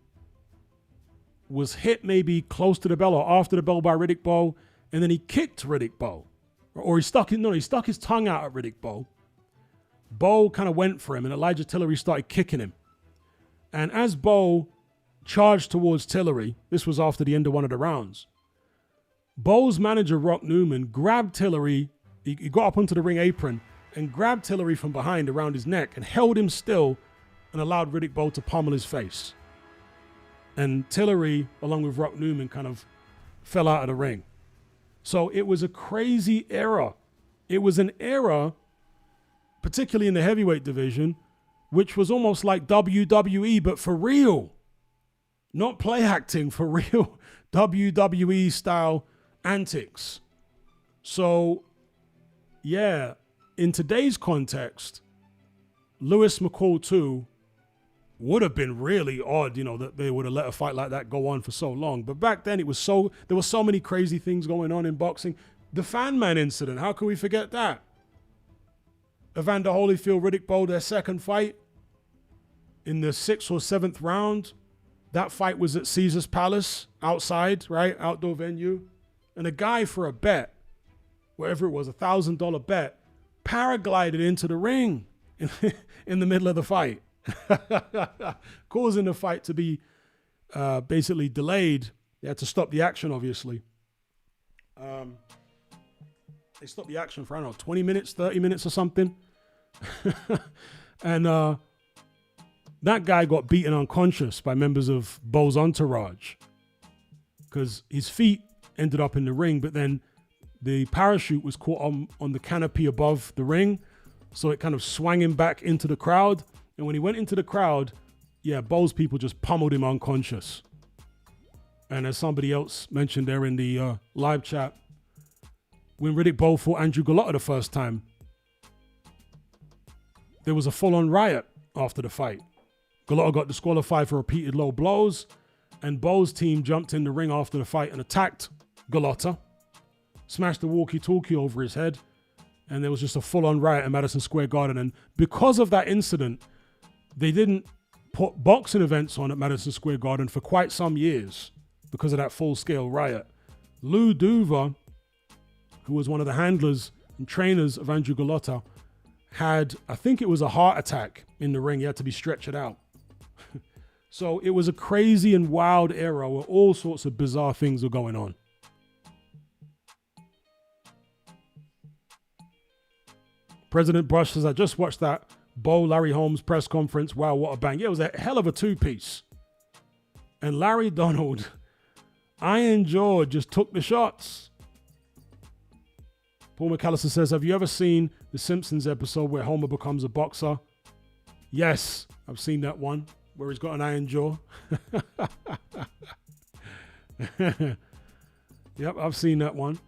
was hit maybe close to the bell or after the bell by Riddick Bowe, and then he kicked Riddick Bowe. Or he stuck his tongue out at Riddick Bowe. Bowe kind of went for him, and Elijah Tillery started kicking him. And as Bowe charged towards Tillery, this was after the end of one of the rounds, Bowe's manager, Rock Newman, grabbed Tillery. He got up onto the ring apron and grabbed Tillery from behind around his neck and held him still and allowed Riddick Bowe to pummel his face. And Tillery, along with Rock Newman, kind of fell out of the ring. So it was a crazy era. It was an era, particularly in the heavyweight division, which was almost like WWE, but for real. Not play acting, for real WWE style antics. So, yeah, in today's context, Lewis McCall 2 would have been really odd, that they would have let a fight like that go on for so long. But back then there were so many crazy things going on in boxing. The Fan Man incident, how can we forget that? Evander Holyfield, Riddick Bowe, their second fight in the 6th or 7th round. That fight was at Caesar's Palace, outside, right? Outdoor venue. And a guy for a bet, whatever it was, $1,000 bet, paraglided into the ring in the middle of the fight, causing the fight to be basically delayed. They had to stop the action, obviously. They stopped the action for, 20 minutes, 30 minutes or something. And that guy got beaten unconscious by members of Bowe's entourage because his feet ended up in the ring, but then the parachute was caught on the canopy above the ring, so it kind of swung him back into the crowd. And when he went into the crowd, Bowe's people just pummeled him unconscious. And as somebody else mentioned there in the live chat, when Riddick Bowe fought Andrew Golota the first time, there was a full-on riot after the fight. Golota got disqualified for repeated low blows, and Bowe's team jumped in the ring after the fight and attacked Golota, smashed the walkie-talkie over his head, and there was just a full-on riot in Madison Square Garden. And because of that incident, they didn't put boxing events on at Madison Square Garden for quite some years because of that full-scale riot. Lou Duva, who was one of the handlers and trainers of Andrew Golota, had, I think it was a heart attack in the ring. He had to be stretchered out. So it was a crazy and wild era where all sorts of bizarre things were going on. President Brush says, I just watched that Bowe Larry Holmes press conference. Wow, what a bang. Yeah, it was a hell of a 2-piece. And Larry Donald, Iron Jaw, just took the shots. Paul McAllister says, have you ever seen the Simpsons episode where Homer becomes a boxer? Yes, I've seen that one where he's got an iron jaw. Yep, I've seen that one.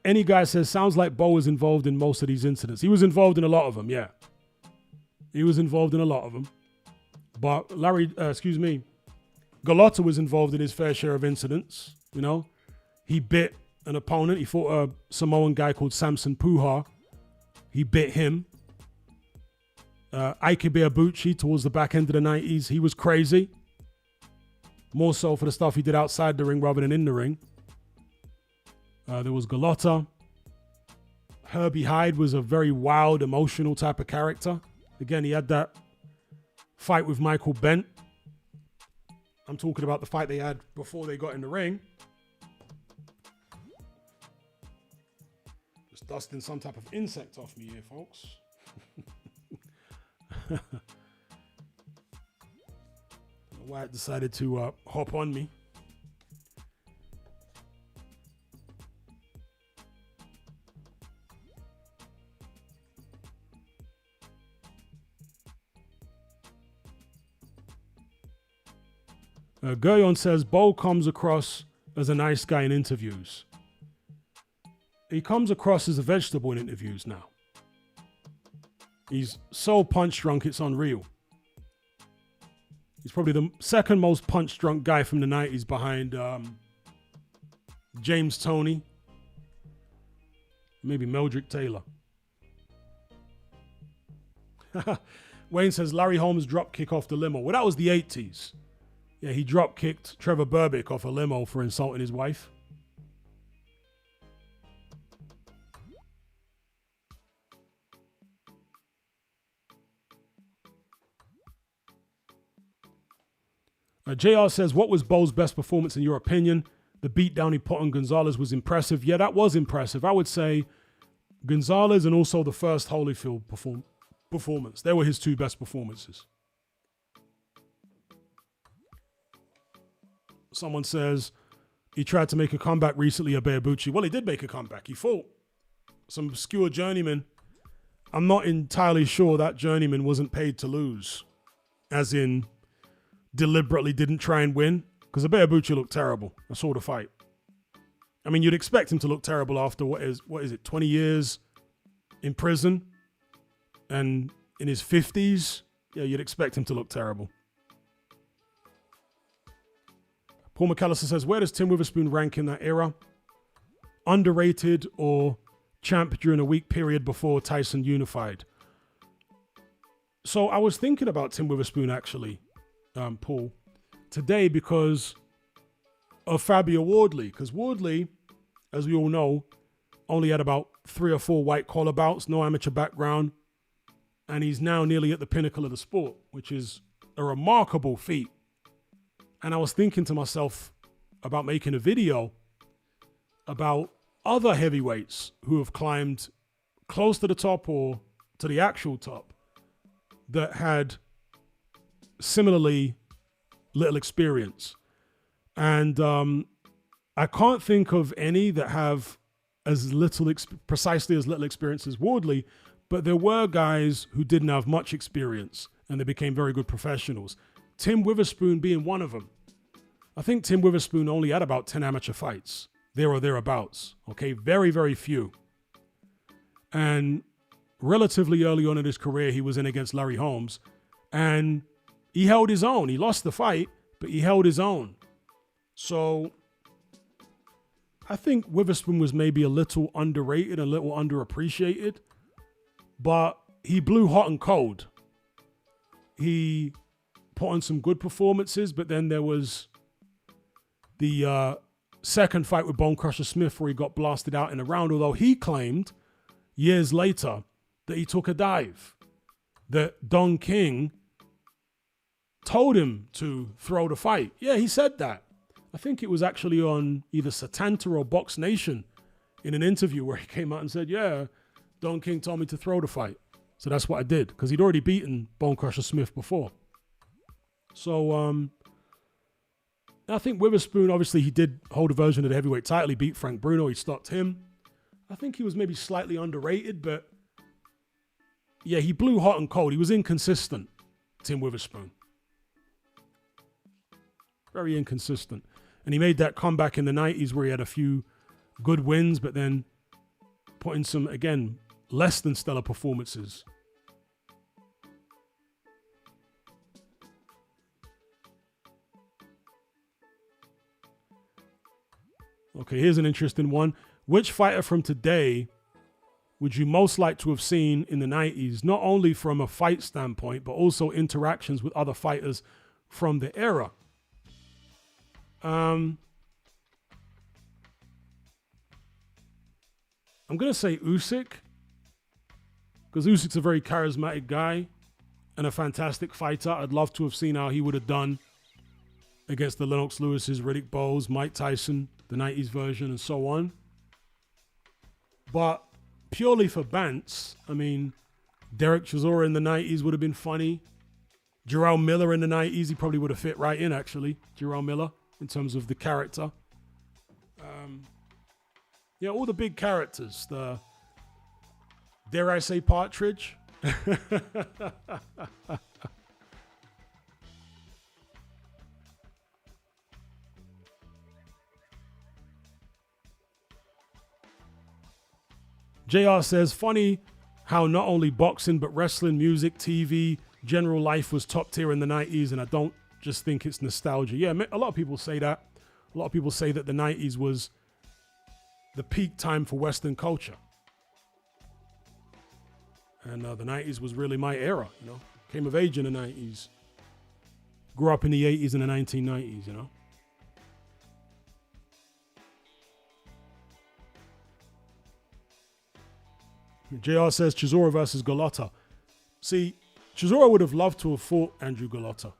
Any guy says, sounds like Bowe was involved in most of these incidents. He was involved in a lot of them, yeah. He was involved in a lot of them. But Gallotta was involved in his fair share of incidents, you know. He bit an opponent. He fought a Samoan guy called Samson Puha. He bit him. Ike Ibeabuchi towards the back end of the 90s. He was crazy. More so for the stuff he did outside the ring rather than in the ring. There was Gallotta. Herbie Hyde was a very wild, emotional type of character. Again, he had that fight with Michael Bent. I'm talking about the fight they had before they got in the ring. Just dusting some type of insect off me here, folks. Wyatt decided to hop on me. Guryon says, Bowe comes across as a nice guy in interviews. He comes across as a vegetable in interviews now. He's so punch drunk, it's unreal. He's probably the second most punch drunk guy from the 90s behind James Toney. Maybe Meldrick Taylor. Wayne says, Larry Holmes drop kick off the limo. Well, that was the 80s. Yeah, he drop kicked Trevor Berbick off a limo for insulting his wife. JR says, what was Bowe's best performance in your opinion? The beatdown he put on Gonzalez was impressive. Yeah, that was impressive. I would say Gonzalez and also the first Holyfield performance. They were his two best performances. Someone says he tried to make a comeback recently, Ibeabuchi. Well, he did make a comeback. He fought some obscure journeyman. I'm not entirely sure that journeyman wasn't paid to lose, as in deliberately didn't try and win, because Ibeabuchi looked terrible. I saw the fight. I mean, you'd expect him to look terrible after what is it, 20 years in prison and in his 50s. Yeah, you'd expect him to look terrible. Paul McAllister says, where does Tim Witherspoon rank in that era? Underrated or champ during a weak period before Tyson unified? So I was thinking about Tim Witherspoon actually, Paul, today because of Fabio Wardley. Because Wardley, as we all know, only had about 3 or 4 white collar bouts, no amateur background. And he's now nearly at the pinnacle of the sport, which is a remarkable feat. And I was thinking to myself about making a video about other heavyweights who have climbed close to the top or to the actual top that had similarly little experience. And I can't think of any that have as little, precisely as little experience as Wardley, but there were guys who didn't have much experience and they became very good professionals. Tim Witherspoon being one of them. I think Tim Witherspoon only had about 10 amateur fights, there or thereabouts. Okay, very, very few. And relatively early on in his career, he was in against Larry Holmes, and he held his own. He lost the fight, but he held his own. So I think Witherspoon was maybe a little underrated, a little underappreciated, but he blew hot and cold. He put on some good performances, but then there was the second fight with Bone Crusher Smith where he got blasted out in a round, although he claimed years later that he took a dive, that Don King told him to throw the fight. Yeah, he said that. I think it was actually on either Satanta or Box Nation in an interview where he came out and said, yeah, Don King told me to throw the fight. So that's what I did, because he'd already beaten Bone Crusher Smith before. So I think Witherspoon, obviously, he did hold a version of the heavyweight title. He beat Frank Bruno. He stopped him. I think he was maybe slightly underrated, but yeah, he blew hot and cold. He was inconsistent, Tim Witherspoon. Very inconsistent. And he made that comeback in the 90s where he had a few good wins, but then put in some, again, less than stellar performances. Okay, here's an interesting one. Which fighter from today would you most like to have seen in the 90s, not only from a fight standpoint, but also interactions with other fighters from the era? I'm going to say Usyk, because Usyk's a very charismatic guy and a fantastic fighter. I'd love to have seen how he would have done against the Lennox Lewis's, Riddick Bowe's, Mike Tyson, the 90s version, and so on. But purely for Bants, I mean, Derek Chisora in the 90s would have been funny. Jerrell Miller in the 90s, he probably would have fit right in, actually. Jerrell Miller, in terms of the character. Yeah, all the big characters. The, dare I say, Partridge? JR says, funny how not only boxing, but wrestling, music, TV, general life was top tier in the 90s, and I don't just think it's nostalgia. Yeah, a lot of people say that. A lot of people say that the 90s was the peak time for Western culture. And the 90s was really my era, you know. Came of age in the 90s. Grew up in the 80s and the 1990s, you know. JR says Chisora versus Golota. See, Chisora would have loved to have fought Andrew Golota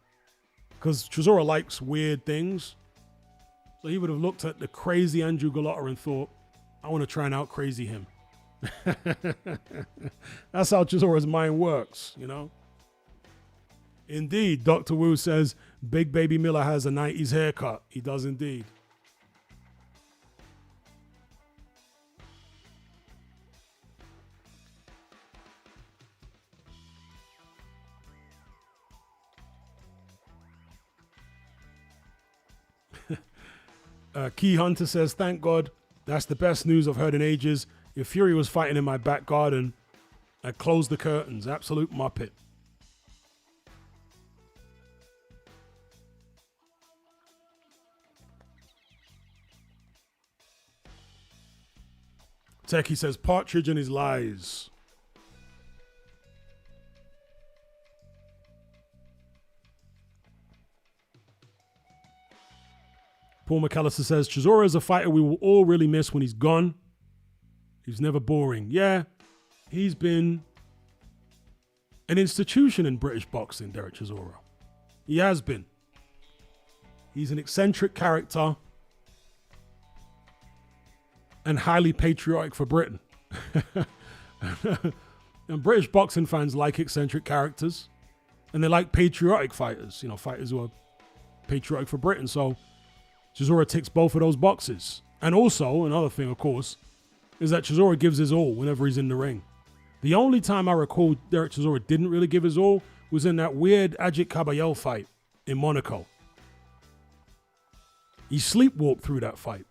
because Chisora likes weird things. So he would have looked at the crazy Andrew Golota and thought, I want to try and out crazy him. That's how Chisora's mind works, you know. Indeed, Dr. Wu says Big Baby Miller has a 90s haircut. He does indeed. Key Hunter says, thank God, that's the best news I've heard in ages. If Fury was fighting in my back garden, I'd close the curtains. Absolute muppet. Techie says, Partridge and his lies. Paul McAllister says, Chisora is a fighter we will all really miss when he's gone. He's never boring. Yeah, he's been an institution in British boxing, Derek Chisora. He has been. He's an eccentric character and highly patriotic for Britain. And British boxing fans like eccentric characters and they like patriotic fighters, you know, fighters who are patriotic for Britain. So Chisora ticks both of those boxes. And also, another thing, of course, is that Chisora gives his all whenever he's in the ring. The only time I recall Derek Chisora didn't really give his all was in that weird Ajit Caballel fight in Monaco. He sleepwalked through that fight.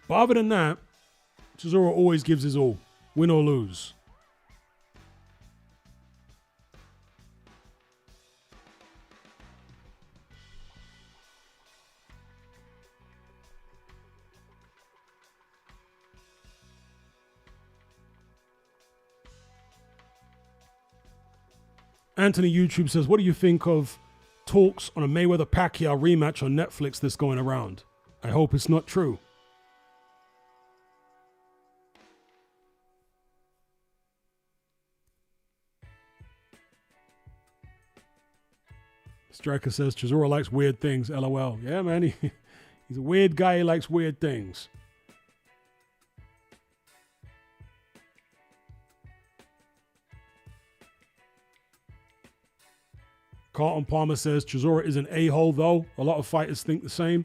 But other than that, Chisora always gives his all, win or lose. Anthony YouTube says, what do you think of talks on a Mayweather-Pacquiao rematch on Netflix that's going around? I hope it's not true. Striker says, Chisora likes weird things, LOL. Yeah, man, he's a weird guy. He likes weird things. Carlton Palmer says Chisora is an a-hole though. A lot of fighters think the same.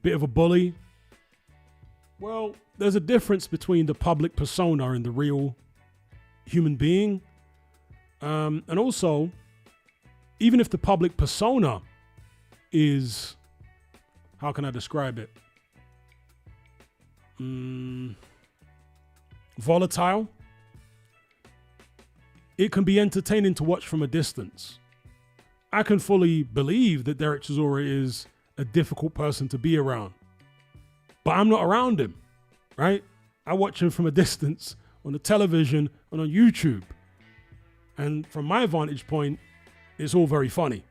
Bit of a bully. Well, there's a difference between the public persona and the real human being. And also, even if the public persona is, how can I describe it? Volatile. It can be entertaining to watch from a distance. I can fully believe that Derek Chisora is a difficult person to be around. But I'm not around him, right? I watch him from a distance on the television and on YouTube. And from my vantage point, it's all very funny.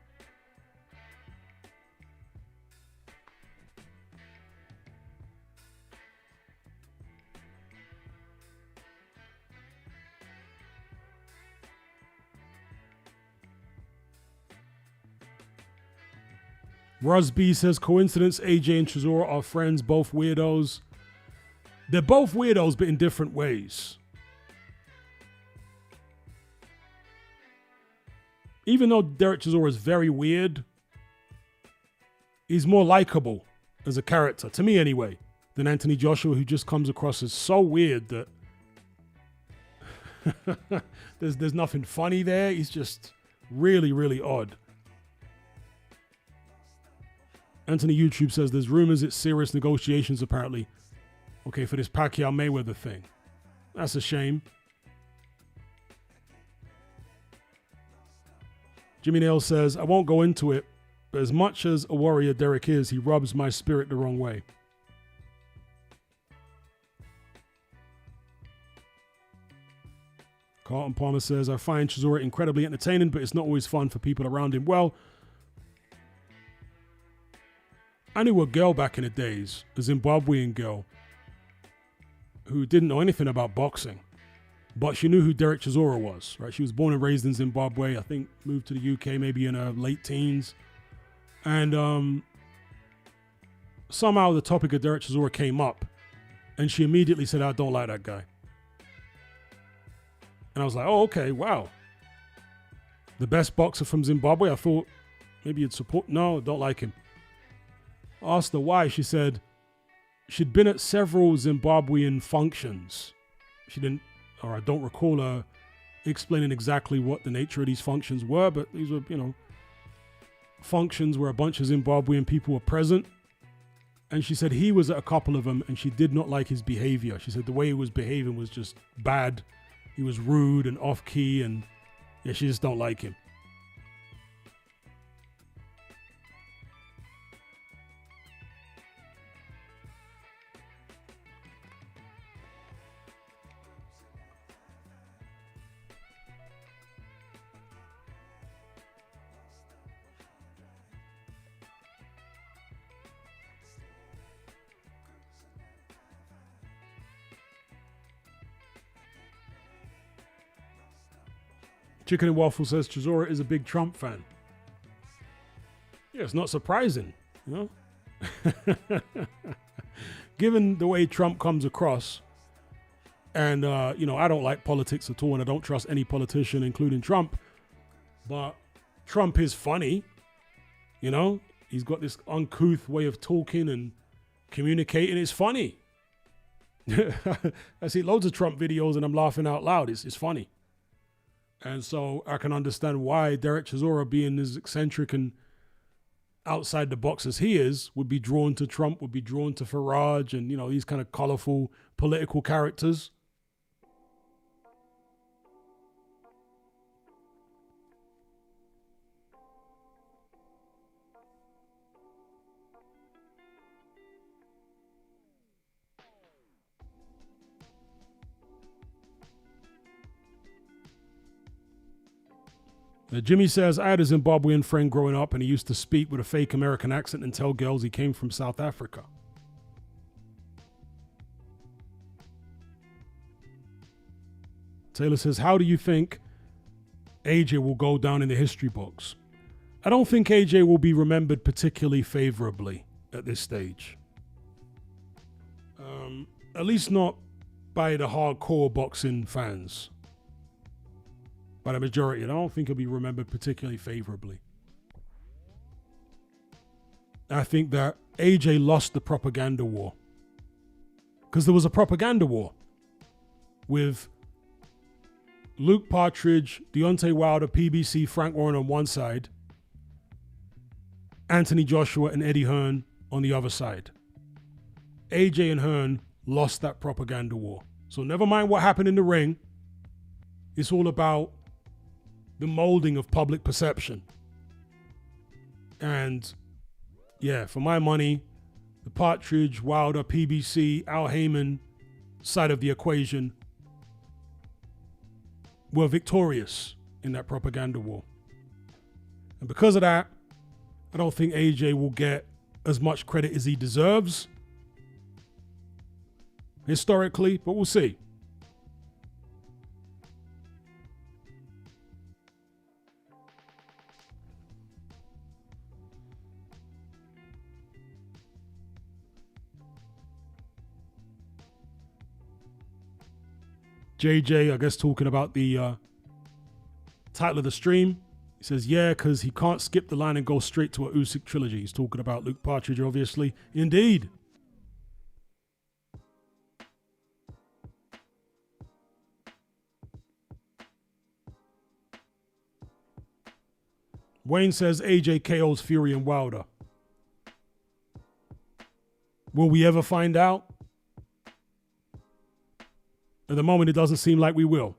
Ruz B says, coincidence, AJ and Chisora are friends, both weirdos. They're both weirdos, but in different ways. Even though Derek Chisora is very weird, he's more likable as a character, to me anyway, than Anthony Joshua, who just comes across as so weird that there's nothing funny there. He's just really, really odd. Anthony YouTube says there's rumors it's serious negotiations apparently. Okay, for this Pacquiao Mayweather thing. That's a shame. Jimmy Nail says, I won't go into it, but as much as a warrior Derek is, he rubs my spirit the wrong way. Carlton Palmer says, I find Chisora incredibly entertaining, but it's not always fun for people around him. Well, I knew a girl back in the days, a Zimbabwean girl, who didn't know anything about boxing, but she knew who Derek Chisora was, right? She was born and raised in Zimbabwe, I think moved to the UK maybe in her late teens. And somehow the topic of Derek Chisora came up, and she immediately said, I don't like that guy. And I was like, oh, okay, wow. The best boxer from Zimbabwe? I thought maybe you'd support. No, don't like him. I asked her why. She said she'd been at several Zimbabwean functions. She didn't, or I don't recall her explaining exactly what the nature of these functions were, but these were, functions where a bunch of Zimbabwean people were present. And she said he was at a couple of them and she did not like his behavior. She said the way he was behaving was just bad. He was rude and off key, and yeah, she just don't like him. Chicken and Waffle says Chisora is a big Trump fan. Yeah, it's not surprising, Given the way Trump comes across, and, I don't like politics at all, and I don't trust any politician, including Trump, but Trump is funny, He's got this uncouth way of talking and communicating. It's funny. I see loads of Trump videos and I'm laughing out loud. It's funny. And so I can understand why Derek Chisora, being as eccentric and outside the box as he is, would be drawn to Trump, would be drawn to Farage and, these kind of colorful political characters. Jimmy says, I had a Zimbabwean friend growing up and he used to speak with a fake American accent and tell girls he came from South Africa. Taylor says, how do you think AJ will go down in the history books? I don't think AJ will be remembered particularly favorably at this stage. At least not by the hardcore boxing fans. by the majority, and I don't think he'll be remembered particularly favorably. I think that AJ lost the propaganda war, because there was a propaganda war with Luke Partridge, Deontay Wilder, PBC, Frank Warren on one side, Anthony Joshua and Eddie Hearn on the other side. AJ and Hearn lost that propaganda war. So never mind what happened in the ring. It's all about the molding of public perception. And yeah, for my money, the Partridge, Wilder, PBC, Al Heyman side of the equation were victorious in that propaganda war. And because of that, I don't think AJ will get as much credit as he deserves historically, but we'll see. JJ, I guess, talking about the title of the stream. He says, yeah, because he can't skip the line and go straight to a Usyk trilogy. He's talking about Luke Partridge, obviously. Indeed. Wayne says AJ KO's Fury and Wilder. Will we ever find out? At the moment, it doesn't seem like we will.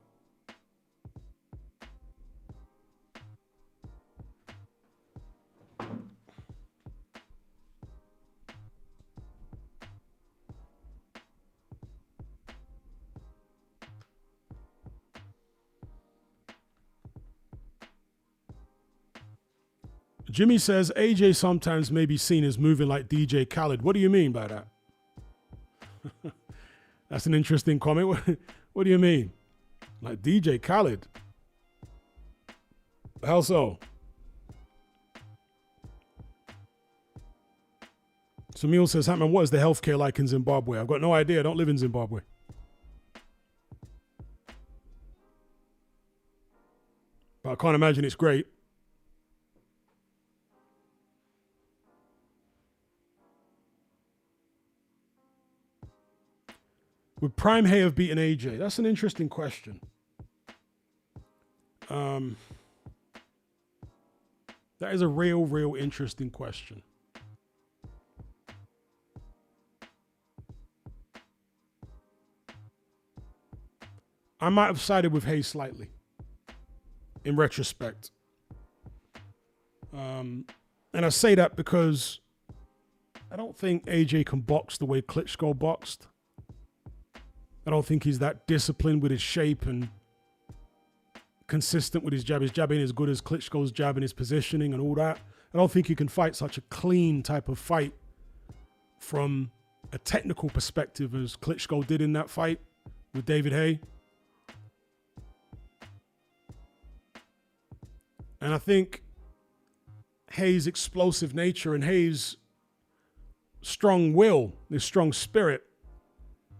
Jimmy says AJ sometimes may be seen as moving like DJ Khaled. What do you mean by that? That's an interesting comment. What do you mean? Like DJ Khaled? How so? Samil says, Hatman, what is the healthcare like in Zimbabwe? I've got no idea. I don't live in Zimbabwe. But I can't imagine it's great. Would Prime Hay have beaten AJ? That's an interesting question. That is a real interesting question. I might have sided with Hay slightly, in retrospect. And I say that because I don't think AJ can box the way Klitschko boxed. I don't think he's that disciplined with his shape and consistent with his jab. His jab ain't as good as Klitschko's jab and his positioning and all that. I don't think you can fight such a clean type of fight from a technical perspective as Klitschko did in that fight with David Hay. And I think Hay's explosive nature and Hay's strong will, his strong spirit,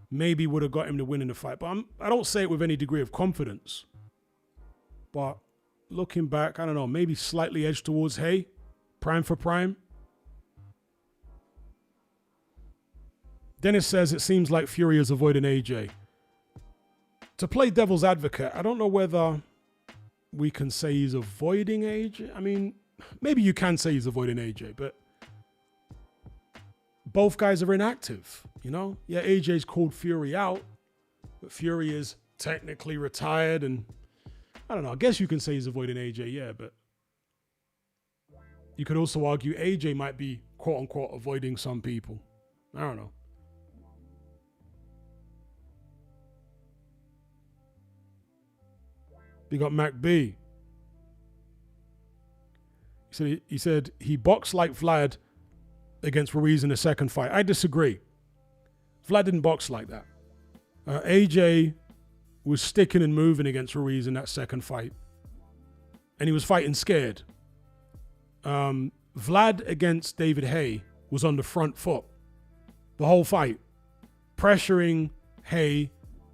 maybe would have got him to win in the fight. But I don't say it with any degree of confidence. But looking back, I don't know, maybe slightly edged towards Hay, prime for prime. Dennis says it seems like Fury is avoiding AJ. To play devil's advocate, I don't know whether we can say he's avoiding AJ. I mean, maybe you can say he's avoiding AJ, but both guys are inactive, you know? Yeah, AJ's called Fury out, but Fury is technically retired, and I don't know, I guess you can say he's avoiding AJ, yeah, but you could also argue AJ might be quote-unquote avoiding some people. I don't know. We got Mac B. He said he boxed like Vlad against Ruiz in the second fight. I disagree. Vlad didn't box like that. AJ was sticking and moving against Ruiz in that second fight. And he was fighting scared. Vlad against David Hay was on the front foot the whole fight, pressuring Hay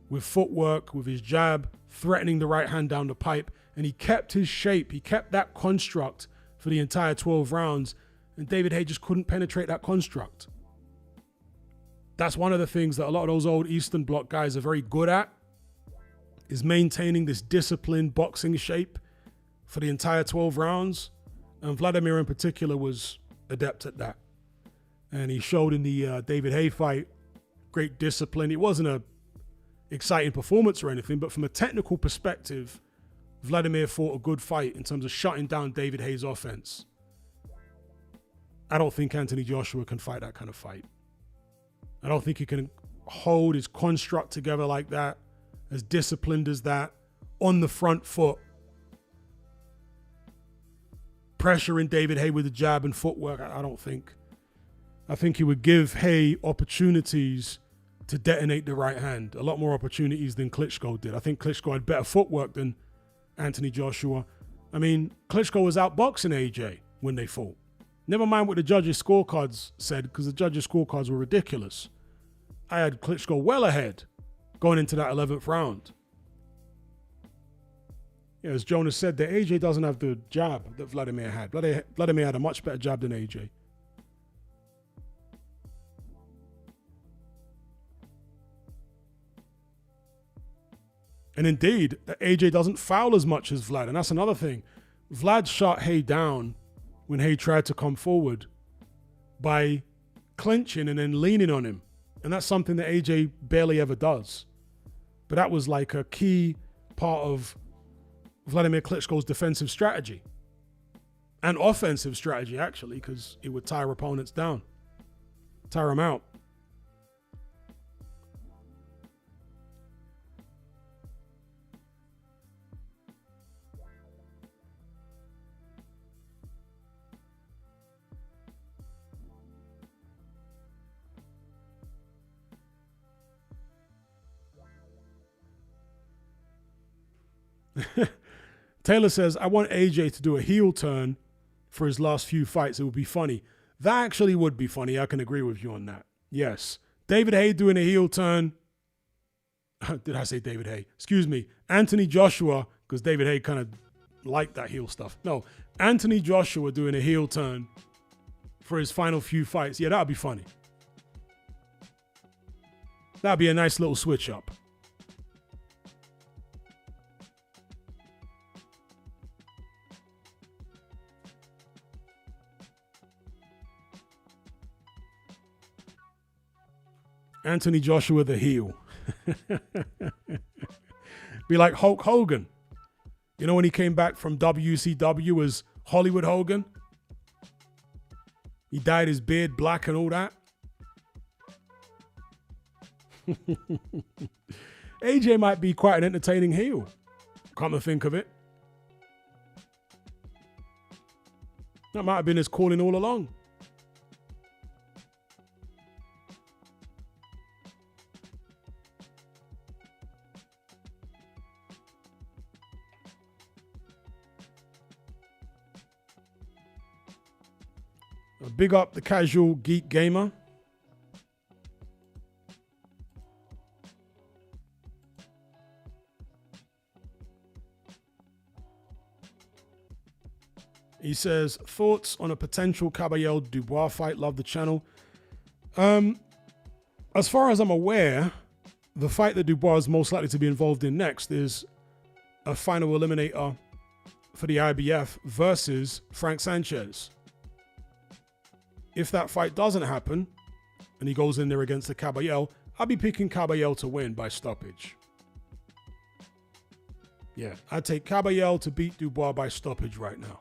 with footwork, with his jab, threatening the right hand down the pipe. and he kept his shape. He kept that construct for the entire 12 rounds, and David Haye just couldn't penetrate that construct. That's one of the things that a lot of those old Eastern Bloc guys are very good at, is maintaining this disciplined boxing shape for the entire 12 rounds. And Vladimir in particular was adept at that. And he showed in the David Haye fight great discipline. It wasn't a exciting performance or anything, but from a technical perspective, Vladimir fought a good fight in terms of shutting down David Haye's offense. I don't think Anthony Joshua can fight that kind of fight. I don't think he can hold his construct together like that, as disciplined as that, on the front foot, pressuring David Haye with the jab and footwork. I don't think. I think he would give Haye opportunities to detonate the right hand, a lot more opportunities than Klitschko did. I think Klitschko had better footwork than Anthony Joshua. I mean, Klitschko was outboxing AJ when they fought. Never mind what the judges' scorecards said, because the judges' scorecards were ridiculous. I had Klitschko well ahead going into that 11th round. Yeah, as Jonas said, that AJ doesn't have the jab that Vladimir had. Vladimir had a much better jab than AJ. And indeed, AJ doesn't foul as much as Vlad. And that's another thing. Vlad shot Haye down when Haye tried to come forward by clinching and then leaning on him. And that's something that AJ barely ever does. But that was like a key part of Vladimir Klitschko's defensive strategy. And offensive strategy, actually, because it would tire opponents down, tire them out. Taylor says, I want AJ to do a heel turn for his last few fights. It would be funny. That actually would be funny. I can agree with you on that. Yes. David Haye doing a heel turn. Did I say David Haye? Excuse me. Anthony Joshua, because David Haye kind of liked that heel stuff. No, Anthony Joshua doing a heel turn for his final few fights. Yeah, that would be funny. That would be a nice little switch up. Anthony Joshua the heel. Be like Hulk Hogan. You know when he came back from WCW as Hollywood Hogan? He dyed his beard black and all that. AJ might be quite an entertaining heel. Come to think of it. That might have been his calling all along. Big up the casual geek gamer. He says, thoughts on a potential Caballero-Dubois fight? Love the channel. As far as I'm aware, the fight that Dubois is most likely to be involved in next is a final eliminator for the IBF versus Frank Sanchez. If that fight doesn't happen, and he goes in there against the Caballero, I'll be picking Caballero to win by stoppage. Yeah, I'd take Caballero to beat Dubois by stoppage right now.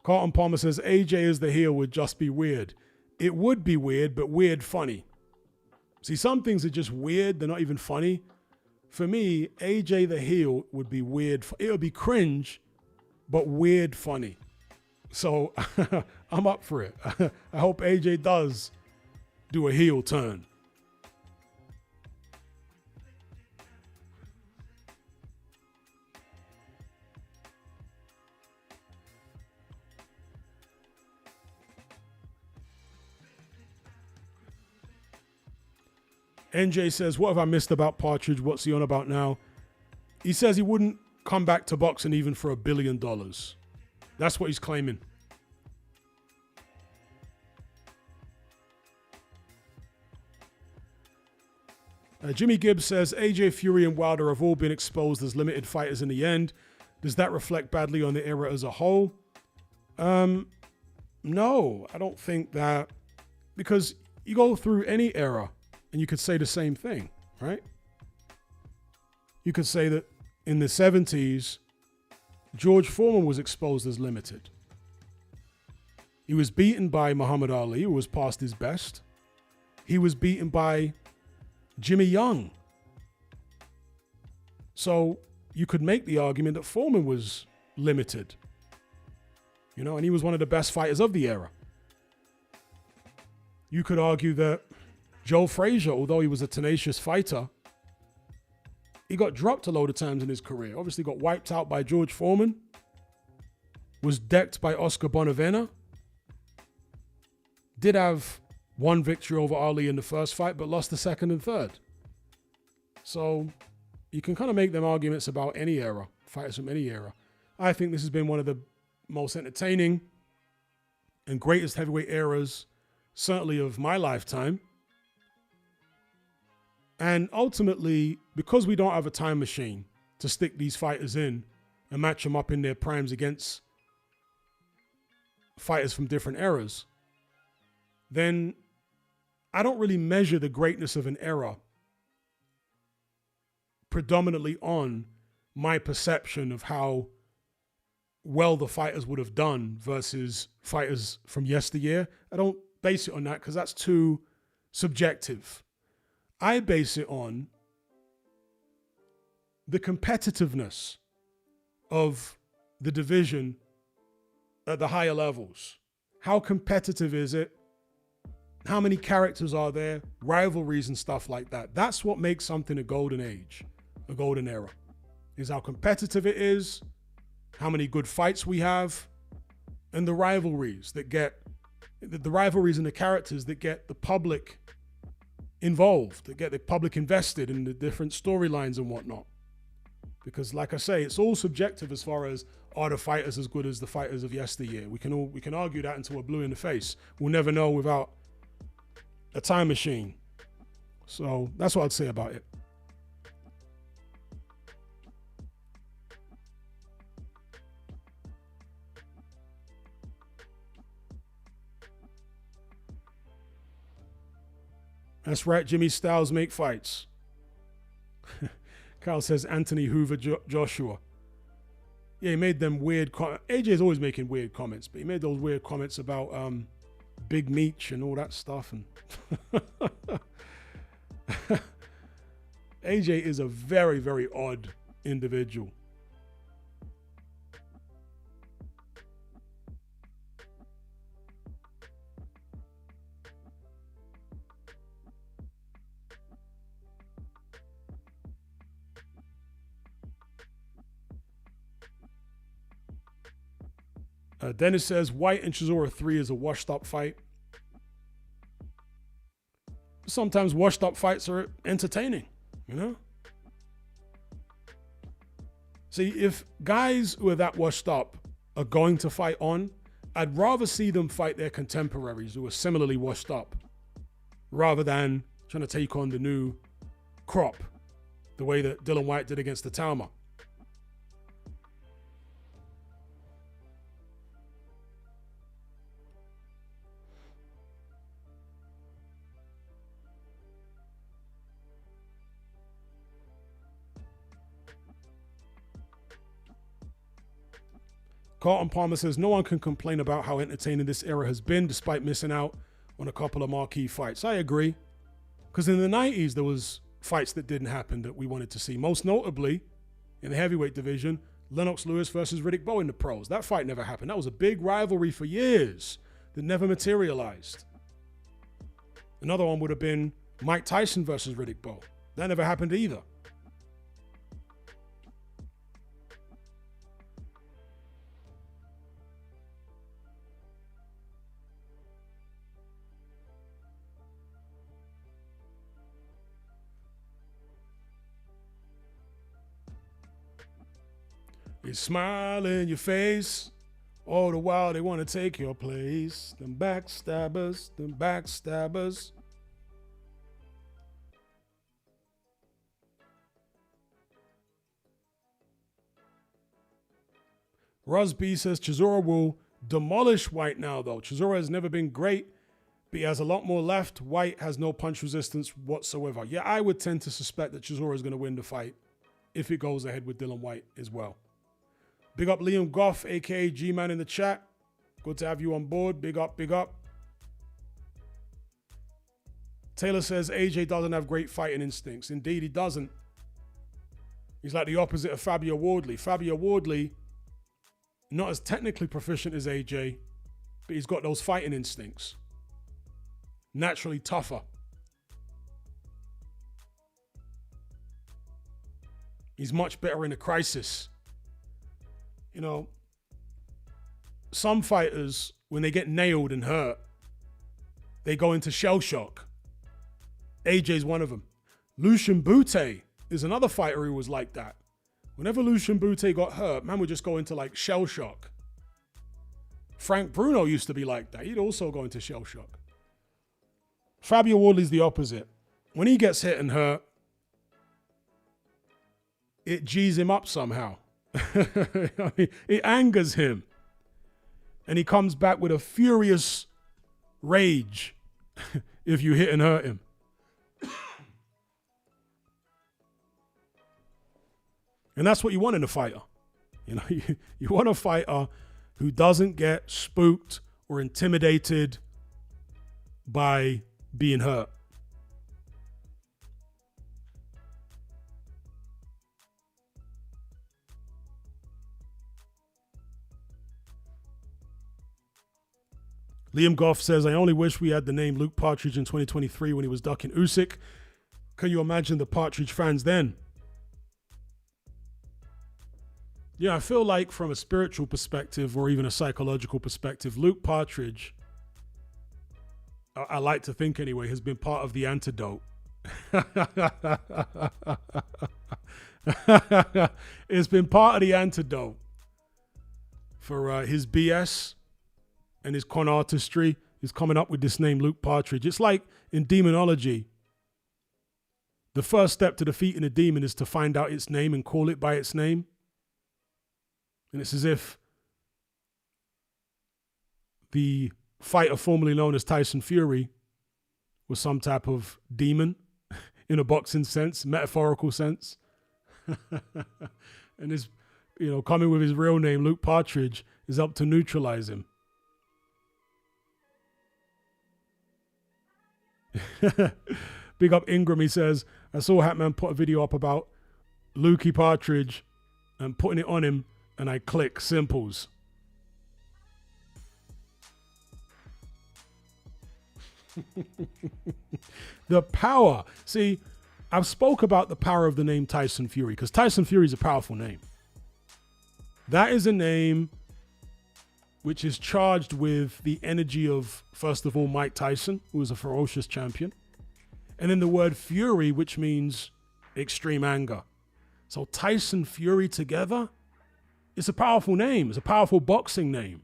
Carlton Palmer says, AJ as the heel would just be weird. It would be weird, but weird funny. See, some things are just weird. They're not even funny. For me, AJ the heel would be weird. It would be cringe, but weird funny. So I'm up for it. I hope AJ does do a heel turn. NJ says, what have I missed about Partridge? What's he on about now? He says he wouldn't come back to boxing even for $1 billion. That's what he's claiming. Jimmy Gibbs says, AJ Fury and Wilder have all been exposed as limited fighters in the end. Does that reflect badly on the era as a whole? No, I don't think that. Because you go through any era and you could say the same thing, right? You could say that in the 70s, George Foreman was exposed as limited. He was beaten by Muhammad Ali, who was past his best. He was beaten by Jimmy Young. So you could make the argument that Foreman was limited, and he was one of the best fighters of the era. You could argue that Joe Frazier, although he was a tenacious fighter, he got dropped a load of times in his career. Obviously got wiped out by George Foreman, was decked by Oscar Bonavena, did have one victory over Ali in the first fight, but lost the second and third. So you can kind of make them arguments about any era, fighters from any era. I think this has been one of the most entertaining and greatest heavyweight eras, certainly of my lifetime. And ultimately, because we don't have a time machine to stick these fighters in and match them up in their primes against fighters from different eras, then I don't really measure the greatness of an era predominantly on my perception of how well the fighters would have done versus fighters from yesteryear. I don't base it on that because that's too subjective. I base it on the competitiveness of the division at the higher levels. How competitive is it? How many characters are there? Rivalries and stuff like that. That's what makes something a golden age, a golden era, is how competitive it is, how many good fights we have, and the rivalries that get, the rivalries and the characters that get the public involved, that get the public invested in the different storylines and whatnot. Because like I say, it's all subjective as far as, are the fighters as good as the fighters of yesteryear? We can argue that until we're blue in the face. We'll never know without a time machine. So that's what I'd say about it. That's right, Jimmy Styles make fights. Kyle says Anthony Hoover Joshua. Yeah, he made them weird comments. AJ is always making weird comments, but he made those weird comments about Big Meech and all that stuff. And AJ is a very, very odd individual. Dennis says White and Chisora 3 is a washed up fight. Sometimes washed up fights are entertaining, See, if guys who are that washed up are going to fight on, I'd rather see them fight their contemporaries who are similarly washed up rather than trying to take on the new crop the way that Dylan White did against the Talma. Carlton Palmer says, no one can complain about how entertaining this era has been despite missing out on a couple of marquee fights. I agree. Because in the 90s, there was fights that didn't happen that we wanted to see. Most notably, in the heavyweight division, Lennox Lewis versus Riddick Bowe in the pros. That fight never happened. That was a big rivalry for years that never materialized. Another one would have been Mike Tyson versus Riddick Bowe. That never happened either. They smile in your face. All the while they want to take your place. Them backstabbers, them backstabbers. Rusby says Chisora will demolish White now, though. Chisora has never been great, but he has a lot more left. White has no punch resistance whatsoever. Yeah, I would tend to suspect that Chisora is going to win the fight if it goes ahead with Dylan White as well. Big up Liam Goff, a.k.a. G-Man in the chat. Good to have you on board. Big up, big up. Taylor says AJ doesn't have great fighting instincts. Indeed, he doesn't. He's like the opposite of Fabio Wardley. Fabio Wardley, not as technically proficient as AJ, but he's got those fighting instincts. Naturally tougher. He's much better in a crisis. You know, some fighters, when they get nailed and hurt, they go into shell shock. AJ's one of them. Lucian Bute is another fighter who was like that. Whenever Lucian Bute got hurt, man would just go into like shell shock. Frank Bruno used to be like that. He'd also go into shell shock. Fabio Wardley's the opposite. When he gets hit and hurt, it G's him up somehow. I mean, it angers him. And he comes back with a furious rage if you hit and hurt him. And that's what you want in a fighter. You know, you want a fighter who doesn't get spooked or intimidated by being hurt. Liam Goff says, I only wish we had the name Luke Partridge in 2023 when he was ducking Usyk. Can you imagine the Partridge fans then? Yeah, I feel like from a spiritual perspective or even a psychological perspective, Luke Partridge, I like to think anyway, has been part of the antidote. It's been part of the antidote for his BS and his con artistry. He's coming up with this name, Luke Partridge. It's like in demonology, the first step to defeating a demon is to find out its name and call it by its name. And it's as if the fighter formerly known as Tyson Fury was some type of demon in a boxing sense, metaphorical sense. And his, coming with his real name, Luke Partridge, is up to neutralize him. Big up Ingram, he says, I saw Hatman put a video up about Lukey Partridge and putting it on him, and I click simples. The power. See, I've spoke about the power of the name Tyson Fury because Tyson Fury is a powerful name. That is a name which is charged with the energy of, first of all, Mike Tyson, who was a ferocious champion. And then the word Fury, which means extreme anger. So Tyson Fury together, it's a powerful name. It's a powerful boxing name.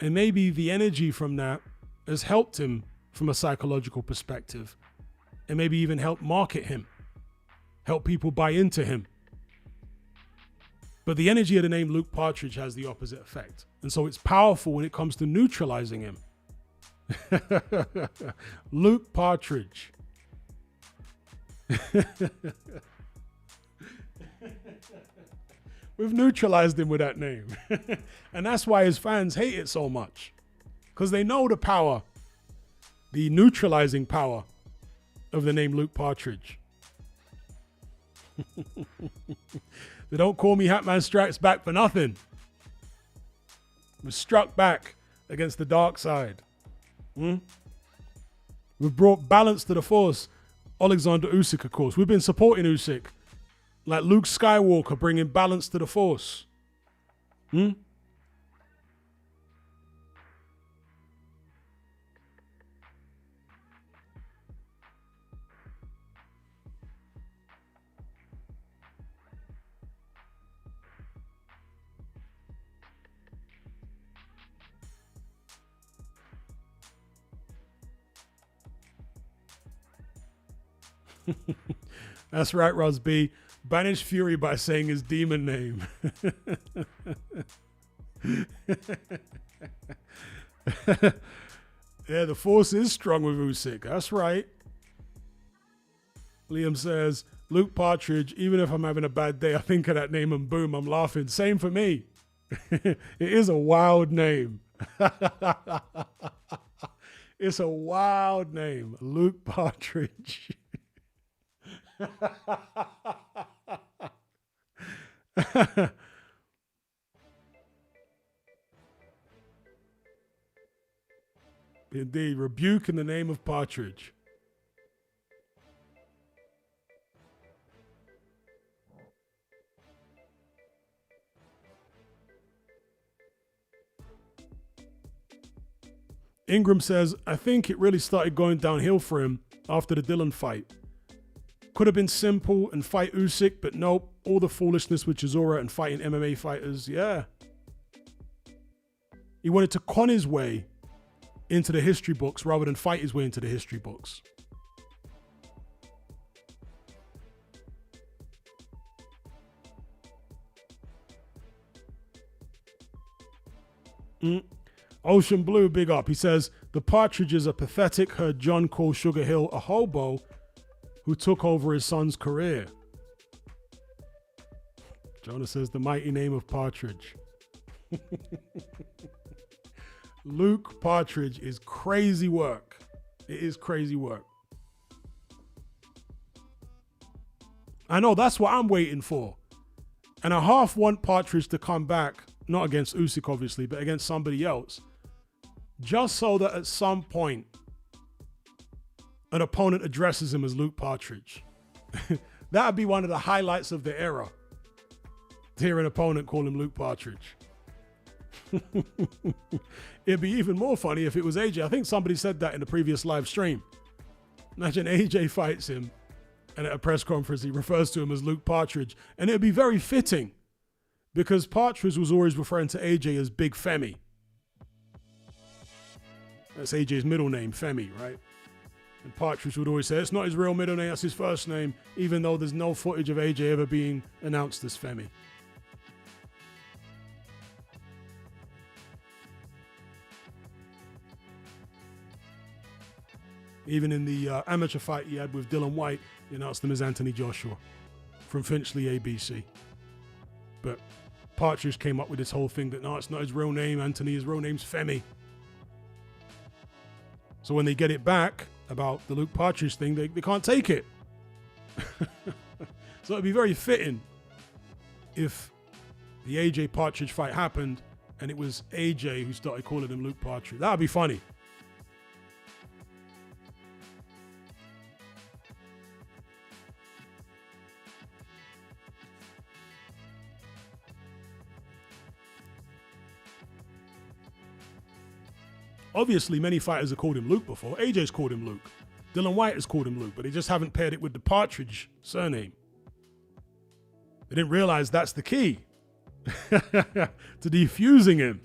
And maybe the energy from that has helped him from a psychological perspective. And maybe even help market him. Help people buy into him. But the energy of the name Luke Partridge has the opposite effect. And so it's powerful when it comes to neutralizing him. Luke Partridge. We've neutralized him with that name. And that's why his fans hate it so much. Because they know the power, the neutralizing power of the name Luke Partridge. They don't call me Hatman Strikes Back for nothing. We're struck back against the dark side. We've brought balance to the force. Alexander Usyk, of course. We've been supporting Usyk. Like Luke Skywalker bringing balance to the force. That's right, Ros B. Banish Fury by saying his demon name. Yeah, the force is strong with Usyk. That's right. Liam says, Luke Partridge, even if I'm having a bad day, I think of that name and boom, I'm laughing. Same for me. It is a wild name. It's a wild name. Luke Partridge. Indeed, rebuke in the name of Partridge. Ingram says, I think it really started going downhill for him after the Dillon fight. Could have been simple and fight Usyk, but nope, all the foolishness with Chisora and fighting MMA fighters, yeah. He wanted to con his way into the history books rather than fight his way into the history books. Ocean Blue, big up. He says, the Partridges are pathetic. Heard John call Sugar Hill a hobo who took over his son's career. Jonah says, the mighty name of Partridge. Luke Partridge is crazy work. It is crazy work. I know, that's what I'm waiting for. And I half want Partridge to come back, not against Usyk, obviously, but against somebody else. Just so that at some point, an opponent addresses him as Luke Partridge. That would be one of the highlights of the era. To hear an opponent call him Luke Partridge. It'd be even more funny if it was AJ. I think somebody said that in the previous live stream. Imagine AJ fights him, and at a press conference, he refers to him as Luke Partridge. And it'd be very fitting, because Partridge was always referring to AJ as Big Femi. That's AJ's middle name, Femi, right? And Partridge would always say, it's not his real middle name, that's his first name, even though there's no footage of AJ ever being announced as Femi. Even in the amateur fight he had with Dylan White, he announced him as Anthony Joshua from Finchley ABC. But Partridge came up with this whole thing that, no, it's not his real name, Anthony, his real name's Femi. So when they get it back about the Luke Partridge thing, they can't take it. So it'd be very fitting if the AJ Partridge fight happened and it was AJ who started calling him Luke Partridge. That'd be funny. Obviously, many fighters have called him Luke before. AJ's called him Luke. Dylan White has called him Luke, but they just haven't paired it with the Partridge surname. They didn't realize that's the key to defusing him.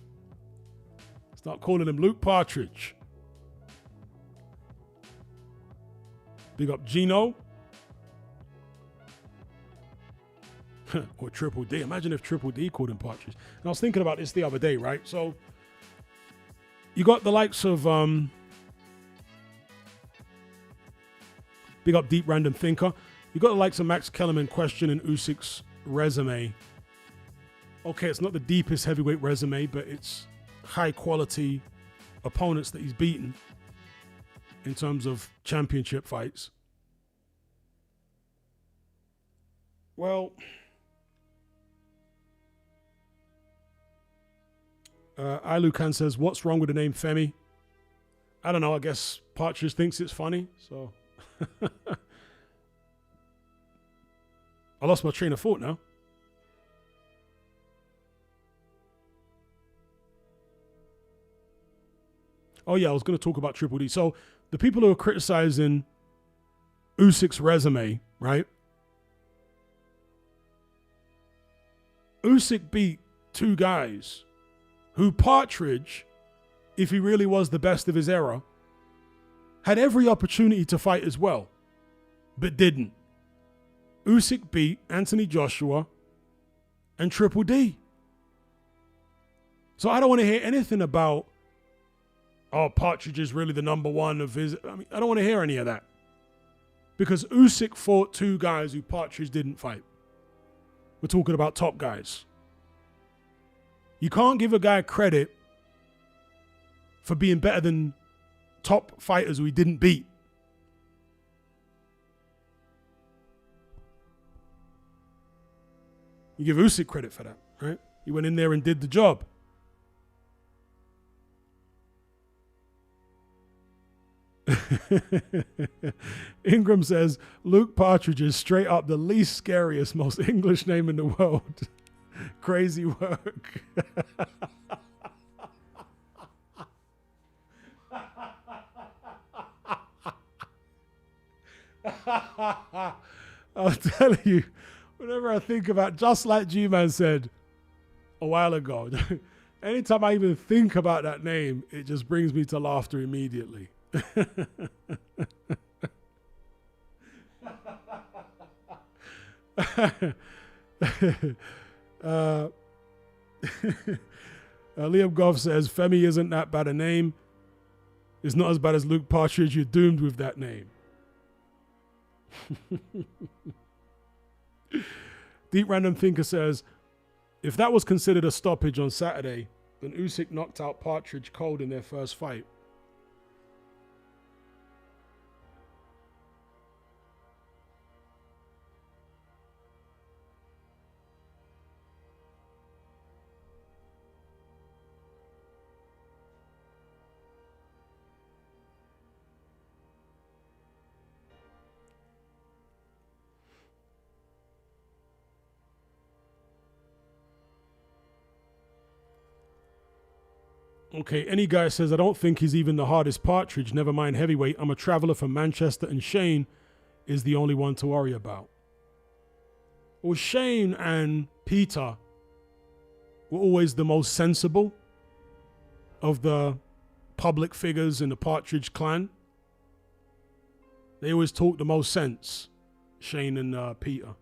Start calling him Luke Partridge. Big up Gino. Or Triple D. Imagine if Triple D called him Partridge. And I was thinking about this the other day, right? So you got the likes of, big up Deep Random Thinker. You got the likes of Max Kellerman questioning Usyk's resume. Okay, it's not the deepest heavyweight resume, but it's high quality opponents that he's beaten in terms of championship fights. Well, Ilukan says, what's wrong with the name Femi? I don't know. I guess Partridge thinks it's funny. So I lost my train of thought now. Oh, yeah, I was going to talk about Triple D. So the people who are criticizing Usyk's resume, right? Usyk beat two guys who Partridge, if he really was the best of his era, had every opportunity to fight as well. but didn't. Usyk beat Anthony Joshua and Triple D. So I don't want to hear anything about, oh, Partridge is really the number one of his. I mean, I don't want to hear any of that. Because Usyk fought two guys who Partridge didn't fight. We're talking about top guys. You can't give a guy credit for being better than top fighters who he didn't beat. You give Usyk credit for that, right? He went in there and did the job. Ingram says, Luke Partridge is straight up the least scariest, most English name in the world. Crazy work. I'll tell you, whenever I think about, just like G-Man said a while ago, anytime I even think about that name, it just brings me to laughter immediately. Liam Goff says, Femi isn't that bad a name. It's not as bad as Luke Partridge. You're doomed with that name. Deep Random Thinker says, if that was considered a stoppage on Saturday, then Usyk knocked out Partridge cold in their first fight. Okay, any guy says, I don't think he's even the hardest Partridge, never mind heavyweight. I'm a traveler from Manchester and Shane is the only one to worry about. Well, Shane and Peter were always the most sensible of the public figures in the Partridge clan. They always talk the most sense, Shane and Peter.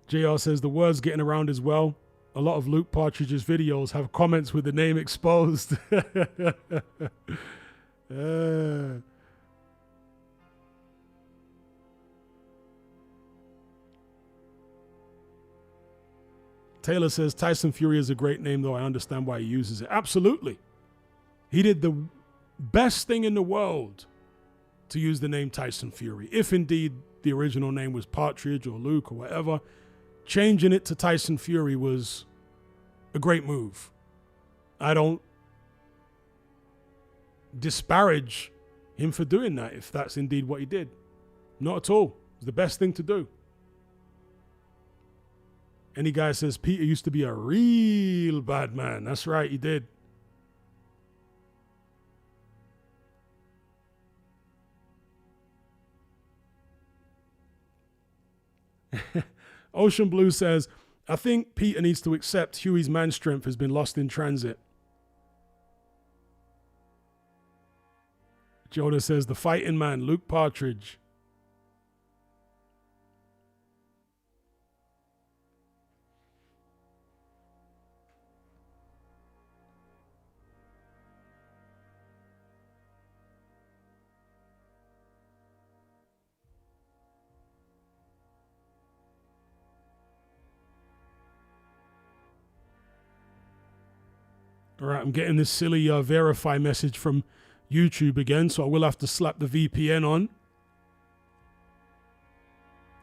JR says the word's getting around as well. A lot of Luke Partridge's videos have comments with the name exposed. Taylor says Tyson Fury is a great name, though I understand why he uses it. Absolutely. He did the best thing in the world to use the name Tyson Fury. If indeed the original name was Partridge or Luke or whatever, changing it to Tyson Fury was a great move. I don't disparage him for doing that if that's indeed what he did. Not at all. It's the best thing to do. Any guy says Peter used to be a real bad man. That's right, he did. Ocean Blue says, I think Peter needs to accept Huey's man strength has been lost in transit. Jonah says, the fighting man, Luke Partridge. All right, I'm getting this silly verify message from YouTube again, so I will have to slap the VPN on.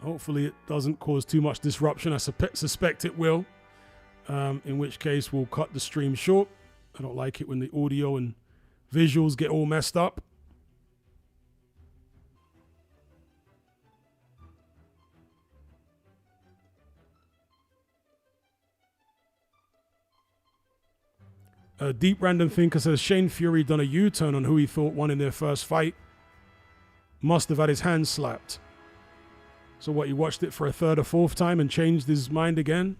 Hopefully it doesn't cause too much disruption. I suspect it will, in which case we'll cut the stream short. I don't like it when the audio and visuals get all messed up. A Deep Random Thinker says Shane Fury done a U-turn on who he thought won in their first fight. Must have had his hand slapped. So what, he watched it for a third or fourth time and changed his mind again?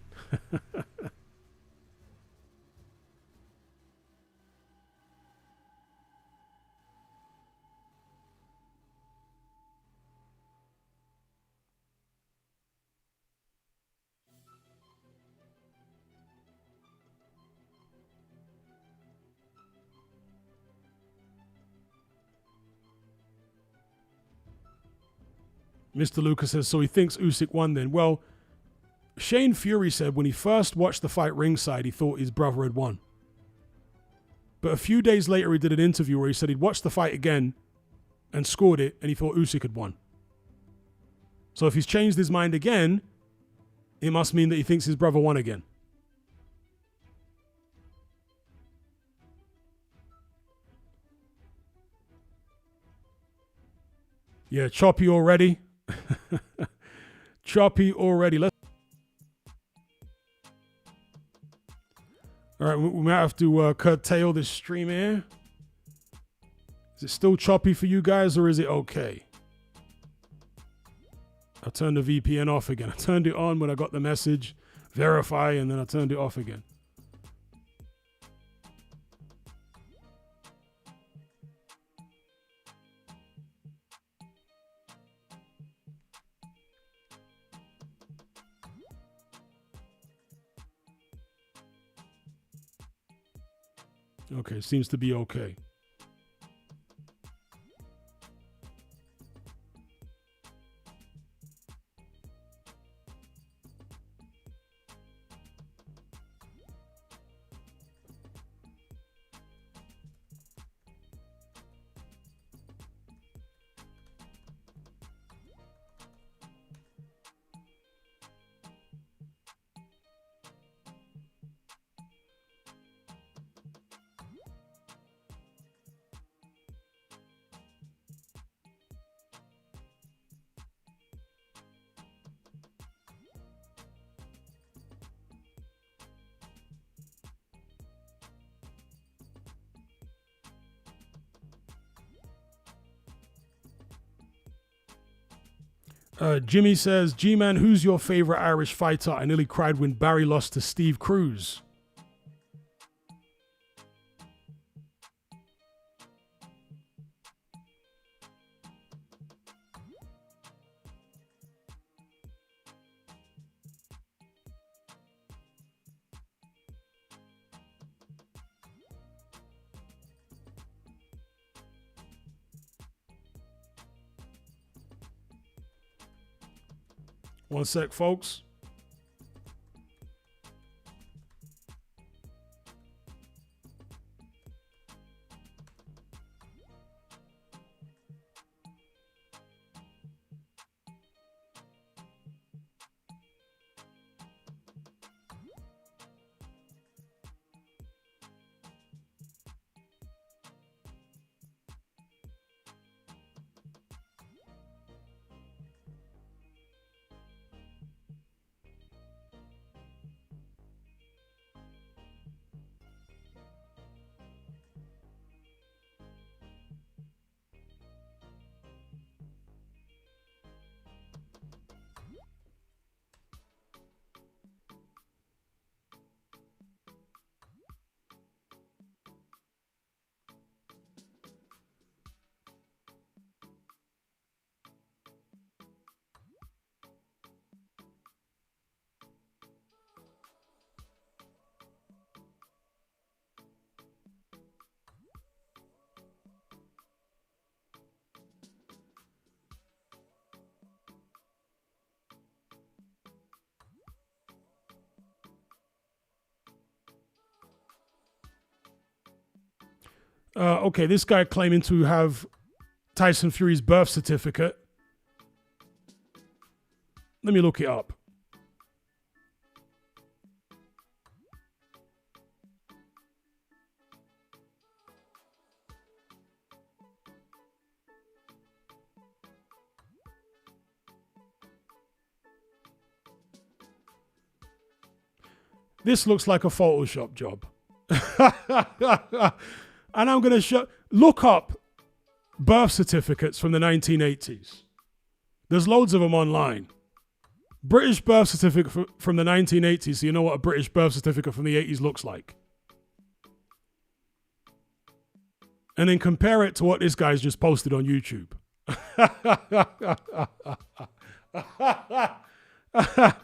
Mr. Lucas says, so he thinks Usyk won then. Well, Shane Fury said when he first watched the fight ringside, he thought his brother had won. But a few days later, he did an interview where he said he'd watched the fight again and scored it, and he thought Usyk had won. So if he's changed his mind again, it must mean that he thinks his brother won again. Yeah, choppy already. Choppy already. All right, we might have to curtail this stream here. Is it still choppy for you guys, or is it okay? I turned the VPN off again. I turned it on when I got the message, verify, and then I turned it off again. Okay, seems to be okay. Jimmy says, G-Man, who's your favorite Irish fighter? I nearly cried when Barry lost to Steve Cruz. One sec, folks. Okay, this guy claiming to have Tyson Fury's birth certificate. Let me look it up. This looks like a Photoshop job. And I'm going to look up birth certificates from the 1980s. There's loads of them online. British birth certificate from the 1980s, so you know what a British birth certificate from the 80s looks like. And then compare it to what this guy's just posted on YouTube. That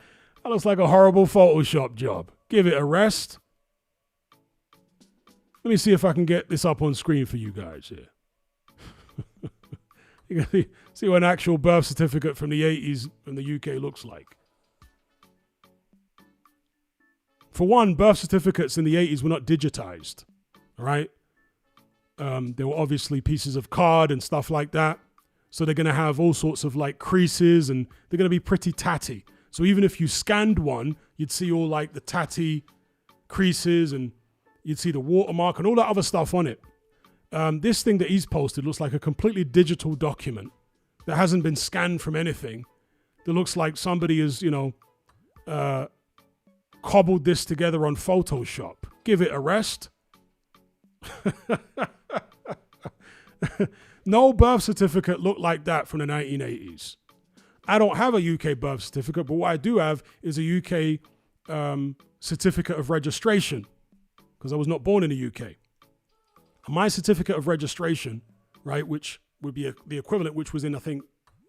looks like a horrible Photoshop job. Give it a rest. Let me see if I can get this up on screen for you guys here. You can see what an actual birth certificate from the 80s in the UK looks like. For one, birth certificates in the 80s were not digitized, all right? There were obviously pieces of card and stuff like that. So they're going to have all sorts of like creases and they're going to be pretty tatty. So even if you scanned one, you'd see all like the tatty creases and you'd see the watermark and all that other stuff on it. This thing that he's posted looks like a completely digital document that hasn't been scanned from anything. That looks like somebody has, cobbled this together on Photoshop. Give it a rest. No birth certificate looked like that from the 1980s. I don't have a UK birth certificate, but what I do have is a UK certificate of registration because I was not born in the UK. My certificate of registration, right, which would be the equivalent, which was in, I think,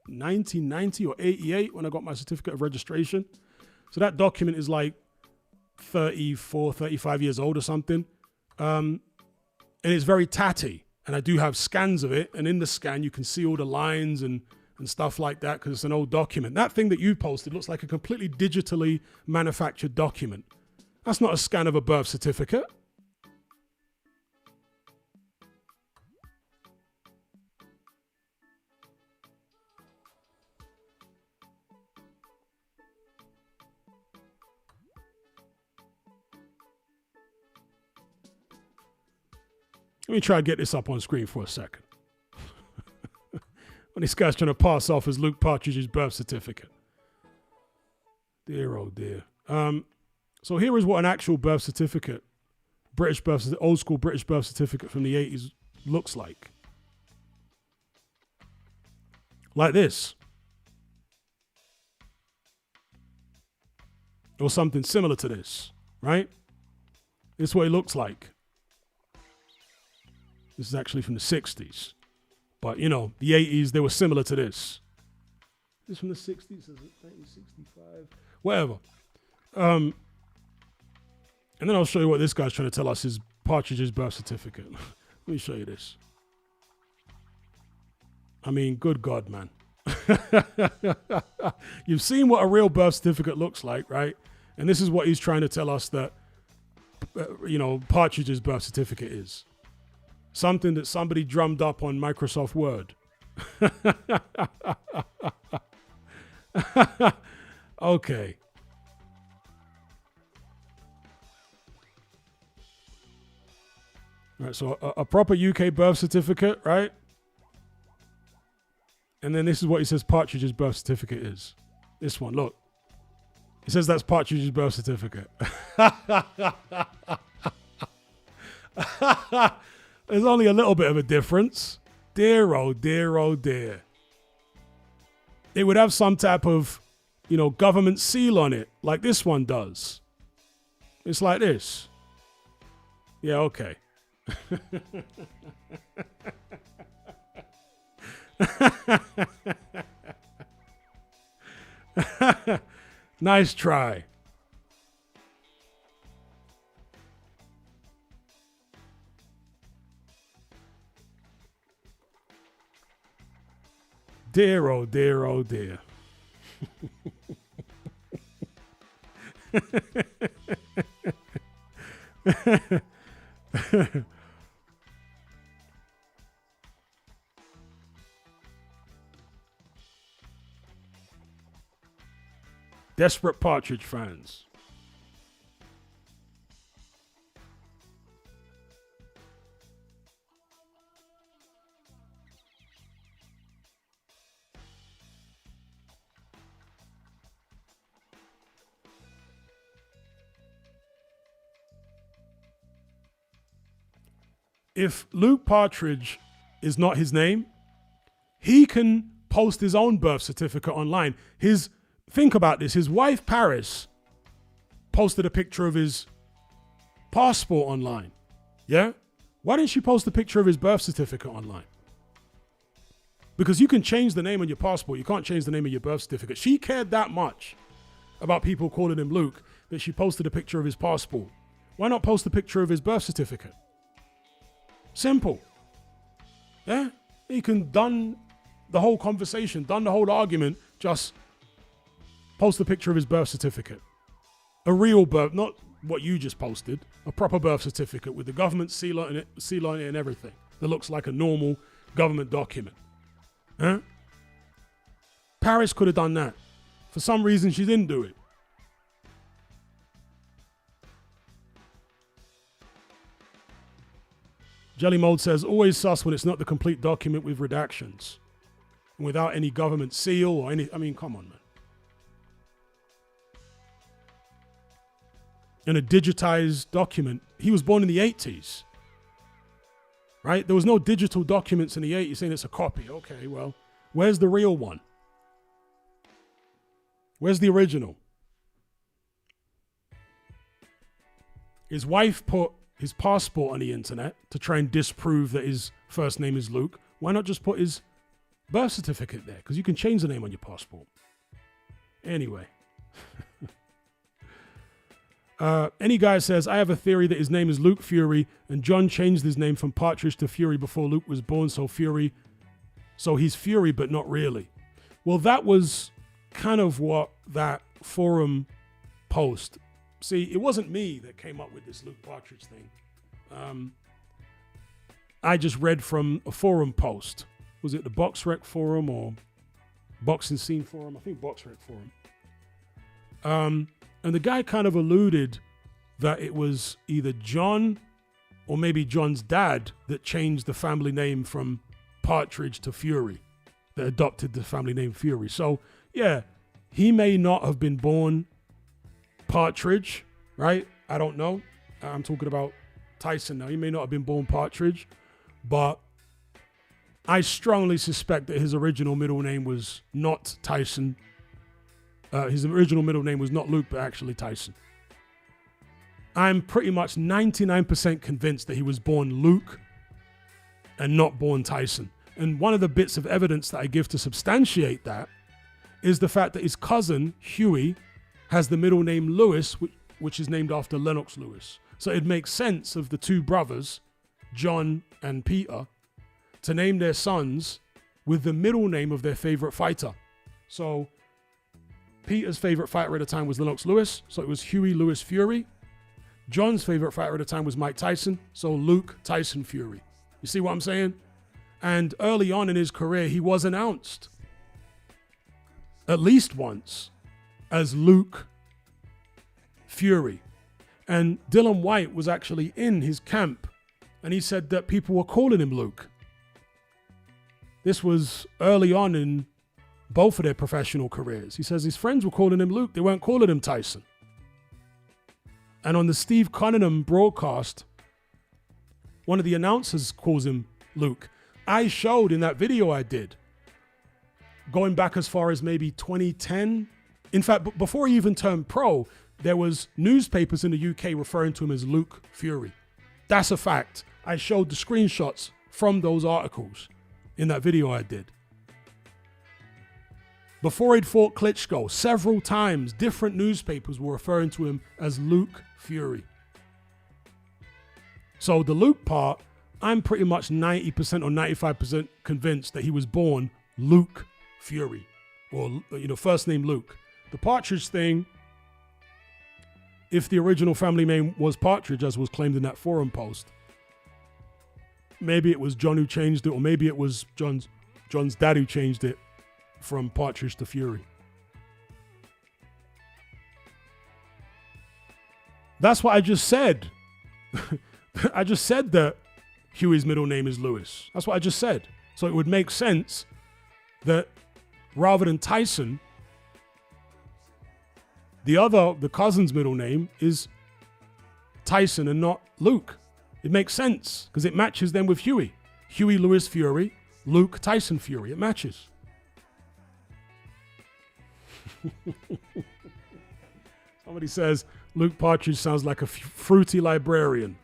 1990 or 88 when I got my certificate of registration. So that document is like 34, 35 years old or something. And it's very tatty. And I do have scans of it. And in the scan, you can see all the lines and stuff like that because it's an old document. That thing that you posted looks like a completely digitally manufactured document. That's not a scan of a birth certificate. Let me try to get this up on screen for a second. When this guy's trying to pass off as Luke Partridge's birth certificate. Dear, oh dear. So here is what an actual birth certificate, old school British birth certificate from the 80s looks like. Like this. Or something similar to this, right? This is what it looks like. This is actually from the 60s. But, the 80s, they were similar to this. This from the 60s? Is it 1965? Whatever. And then I'll show you what this guy's trying to tell us is Partridge's birth certificate. Let me show you this. I mean, good God, man. You've seen what a real birth certificate looks like, right? And this is what he's trying to tell us that, Partridge's birth certificate is. Something that somebody drummed up on Microsoft Word. Okay. All right, so a proper UK birth certificate, right? And then this is what he says Partridge's birth certificate is. This one, look. He says that's Partridge's birth certificate. There's only a little bit of a difference. Dear, oh dear, oh dear. It would have some type of, government seal on it, like this one does. It's like this. Yeah, okay. Nice try. Dear, oh dear, oh dear. Desperate Partridge fans. If Luke Partridge is not his name, he can post his own birth certificate online. Think about this. His wife, Paris, posted a picture of his passport online. Yeah? Why didn't she post a picture of his birth certificate online? Because you can change the name on your passport. You can't change the name of your birth certificate. She cared that much about people calling him Luke that she posted a picture of his passport. Why not post a picture of his birth certificate? Simple. Yeah? You can done the whole conversation, done the whole argument, just post a picture of his birth certificate. A real birth, not what you just posted, a proper birth certificate with the government seal on it and everything that looks like a normal government document. Huh? Paris could have done that. For some reason, she didn't do it. Jelly Mold says, always sus when it's not the complete document with redactions. And without any government seal or any, I mean, come on, man. In a digitized document. He was born in the 80s. Right? There was no digital documents in the 80s saying it's a copy. Okay, well, where's the real one? Where's the original? His wife put his passport on the internet to try and disprove that his first name is Luke. Why not just put his birth certificate there? Because you can change the name on your passport. Anyway. Any guy says, I have a theory that his name is Luke Fury and John changed his name from Partridge to Fury before Luke was born, so he's Fury, but not really. Well, that was kind of what that forum post. See, it wasn't me that came up with this Luke Partridge thing. I just read from a forum post. Was it the Box Rec forum or Boxing Scene forum? I think Box Rec forum. And the guy kind of alluded that it was either John or maybe John's dad that changed the family name from Partridge to Fury, that adopted the family name Fury. So, yeah, he may not have been born Partridge, right? I don't know. I'm talking about Tyson now. He may not have been born Partridge, but I strongly suspect that his original middle name was not Tyson. His original middle name was not Luke, but actually Tyson. I'm pretty much 99% convinced that he was born Luke and not born Tyson. And one of the bits of evidence that I give to substantiate that is the fact that his cousin, Huey, has the middle name Lewis, which is named after Lennox Lewis. So it makes sense of the two brothers, John and Peter, to name their sons with the middle name of their favorite fighter. So Peter's favorite fighter at the time was Lennox Lewis, so it was Huey Lewis Fury. John's favorite fighter at the time was Mike Tyson, so Luke Tyson Fury. You see what I'm saying? And early on in his career, he was announced at least once as Luke Fury. And Dylan White was actually in his camp, and he said that people were calling him Luke. This was early on in both of their professional careers. He says his friends were calling him Luke. They weren't calling him Tyson. And on the Steve Cunningham broadcast, one of the announcers calls him Luke. I showed in that video I did, going back as far as maybe 2010. In fact, before he even turned pro, there was newspapers in the UK referring to him as Luke Fury. That's a fact. I showed the screenshots from those articles in that video I did. Before he'd fought Klitschko, several times, different newspapers were referring to him as Luke Fury. So the Luke part, I'm pretty much 90% or 95% convinced that he was born Luke Fury, or, first name Luke. The Partridge thing, if the original family name was Partridge, as was claimed in that forum post, maybe it was John who changed it, or maybe it was John's dad who changed it from Partridge to Fury. That's what I just said. I just said that Huey's middle name is Lewis. That's what I just said. So it would make sense that rather than Tyson, the cousin's middle name is Tyson and not Luke. It makes sense because it matches then with Huey. Huey Lewis Fury, Luke Tyson Fury. It matches. Somebody says Luke Partridge sounds like a fruity librarian.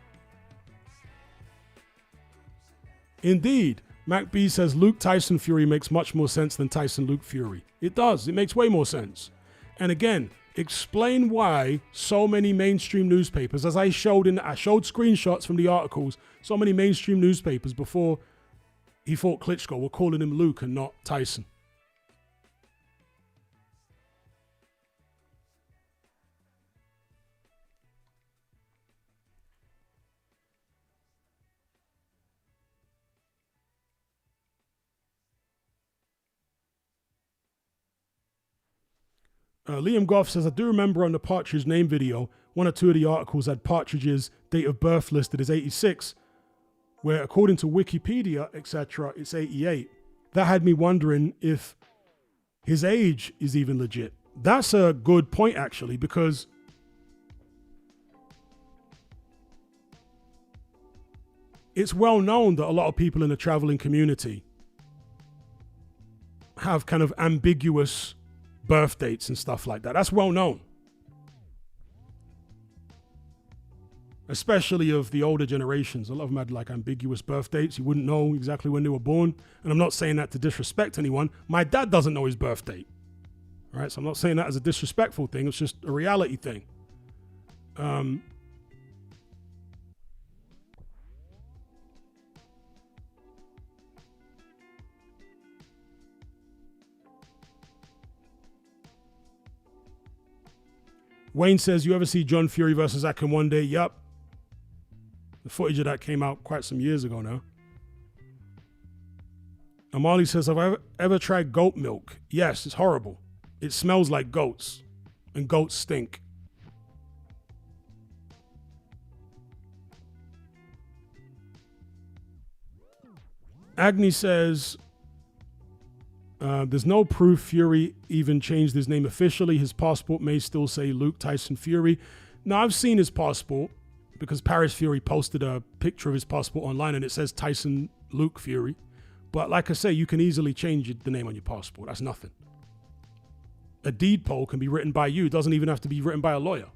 Indeed. Mac B says Luke Tyson Fury makes much more sense than Tyson Luke Fury. It does. It makes way more sense. And again, explain why so many mainstream newspapers, as I showed screenshots from the articles, so many mainstream newspapers before he fought Klitschko were calling him Luke and not Tyson. Liam Goff says, I do remember on the Partridge name video, one or two of the articles had Partridge's date of birth listed as 86, where according to Wikipedia, etc., it's 88. That had me wondering if his age is even legit. That's a good point, actually, because it's well known that a lot of people in the traveling community have kind of ambiguous birth dates and stuff like that. That's well known. Especially of the older generations. A lot of them had like ambiguous birth dates. You wouldn't know exactly when they were born. And I'm not saying that to disrespect anyone. My dad doesn't know his birth date. All right, so I'm not saying that as a disrespectful thing. It's just a reality thing. Wayne says, you ever see John Fury versus Akin one day? Yup. The footage of that came out quite some years ago now. Amali says, have I ever tried goat milk? Yes, it's horrible. It smells like goats, and goats stink. Agni says, there's no proof Fury even changed his name officially. His passport may still say Luke Tyson Fury. Now, I've seen his passport because Paris Fury posted a picture of his passport online and it says Tyson Luke Fury. But like I say, you can easily change the name on your passport. That's nothing. A deed poll can be written by you. It doesn't even have to be written by a lawyer.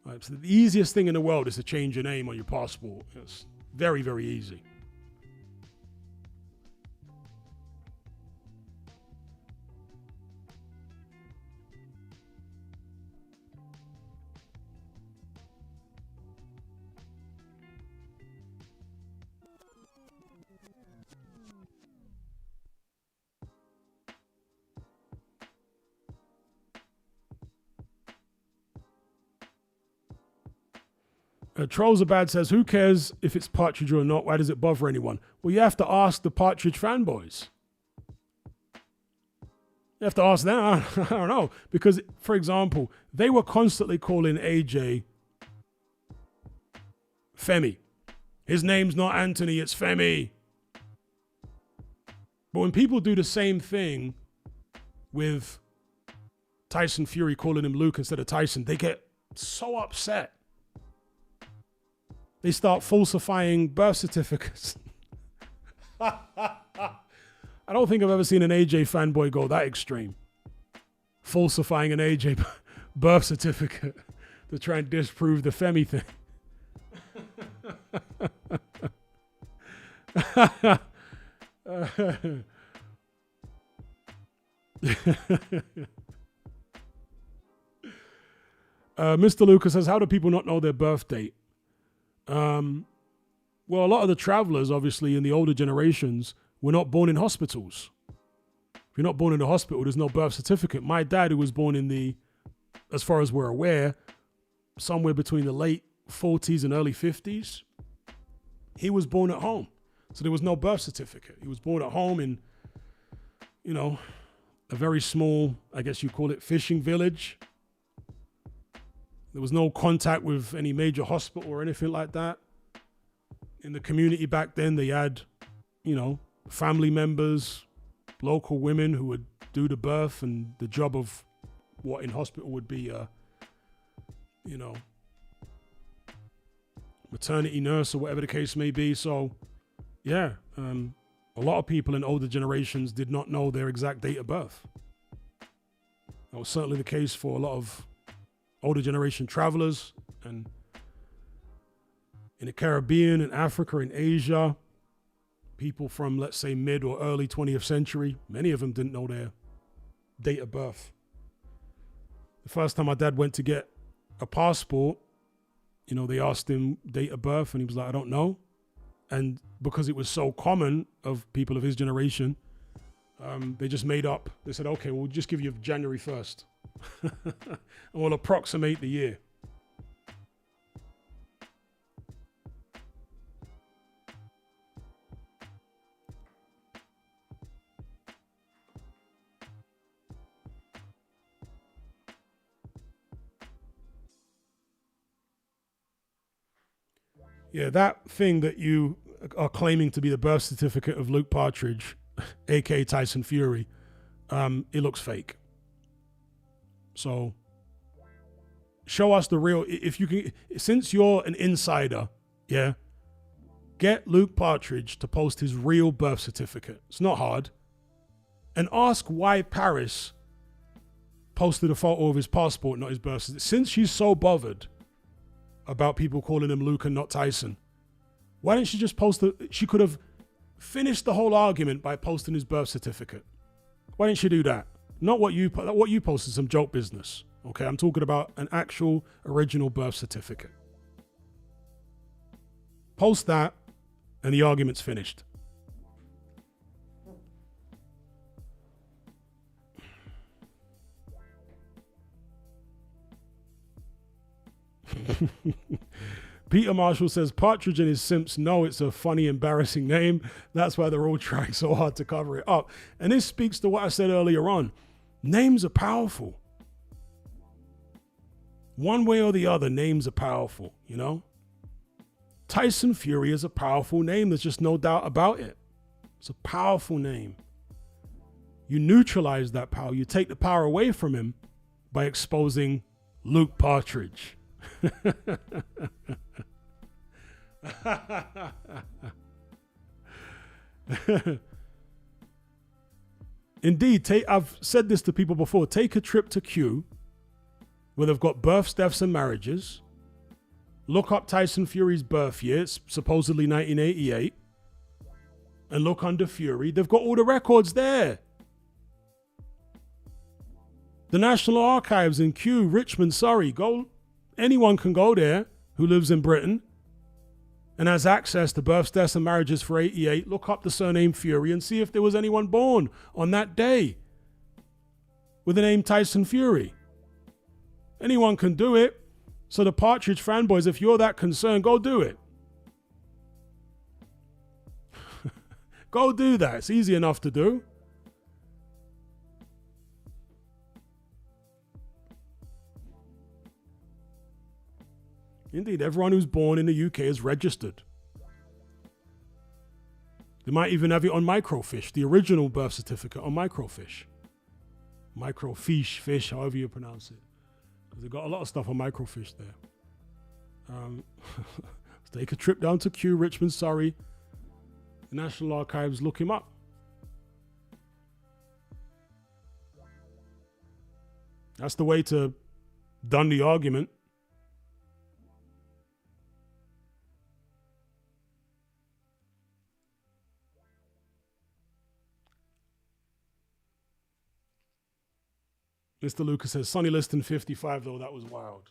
Right, so the easiest thing in the world is to change your name on your passport. It's very, very easy. Trollsabad says, who cares if it's Partridge or not? Why does it bother anyone? Well, you have to ask the Partridge fanboys. You have to ask them. I don't know. Because, for example, they were constantly calling AJ Femi. His name's not Anthony, it's Femi. But when people do the same thing with Tyson Fury calling him Luke instead of Tyson, they get so upset. They start falsifying birth certificates. I don't think I've ever seen an AJ fanboy go that extreme. Falsifying an AJ birth certificate to try and disprove the Femi thing. Mr. Lucas says, how do people not know their birth date? Well, a lot of the travelers, obviously, in the older generations, were not born in hospitals. If you're not born in a hospital, there's no birth certificate. My dad, who was born in the, as far as we're aware, somewhere between the late 40s and early 50s, he was born at home. So there was no birth certificate. He was born at home in, a very small, I guess you call it, fishing village. There was no contact with any major hospital or anything like that. In the community back then, they had, family members, local women who would do the birth and the job of what in hospital would be maternity nurse or whatever the case may be. So, yeah, a lot of people in older generations did not know their exact date of birth. That was certainly the case for a lot of older generation travelers, and in the Caribbean, in Africa, in Asia, people from, let's say, mid or early 20th century, many of them didn't know their date of birth. The first time my dad went to get a passport, you know, they asked him date of birth and he was like, I don't know. And because it was so common of people of his generation, they just made up. They said, okay, we'll just give you January 1st and we'll approximate the year. Yeah, that thing that you are claiming to be the birth certificate of Luke Partridge, aka Tyson Fury, it looks fake. So show us the real, if you can, since you're an insider, yeah, get Luke Partridge to post his real birth certificate. It's not hard. And ask why Paris posted a photo of his passport, not his birth certificate. Since she's so bothered about people calling him Luke and not Tyson, why didn't she just post she could have finished the whole argument by posting his birth certificate. Why didn't she do that? Not what you posted, some joke business. Okay, I'm talking about an actual original birth certificate. Post that and the argument's finished. Peter Marshall says Partridge and his simps know it's a funny, embarrassing name. That's why they're all trying so hard to cover it up. And this speaks to what I said earlier on. Names are powerful. One way or the other, names are powerful, you know? Tyson Fury is a powerful name. There's just no doubt about it. It's a powerful name. You neutralize that power. You take the power away from him by exposing Luke Partridge. Indeed, I've said this to people before. Take a trip to Q, where they've got births, deaths, and marriages. Look up Tyson Fury's birth year. It's supposedly 1988. And look under Fury. They've got all the records there. The National Archives in Kew, Richmond, Surrey. Anyone can go there who lives in Britain and has access to births, deaths, and marriages for 88. Look up the surname Fury and see if there was anyone born on that day with the name Tyson Fury. Anyone can do it. So the Partridge fanboys, if you're that concerned, go do it. Go do that. It's easy enough to do. Indeed, everyone who's born in the UK is registered. They might even have it on microfiche, the original birth certificate on microfiche. Microfiche, fish, however you pronounce it. Because they've got a lot of stuff on microfiche there. So take a trip down to Kew, Richmond, Surrey. The National Archives, look him up. That's the way to done the argument. Mr. Lucas says, Sonny Liston 55, though, that was wild.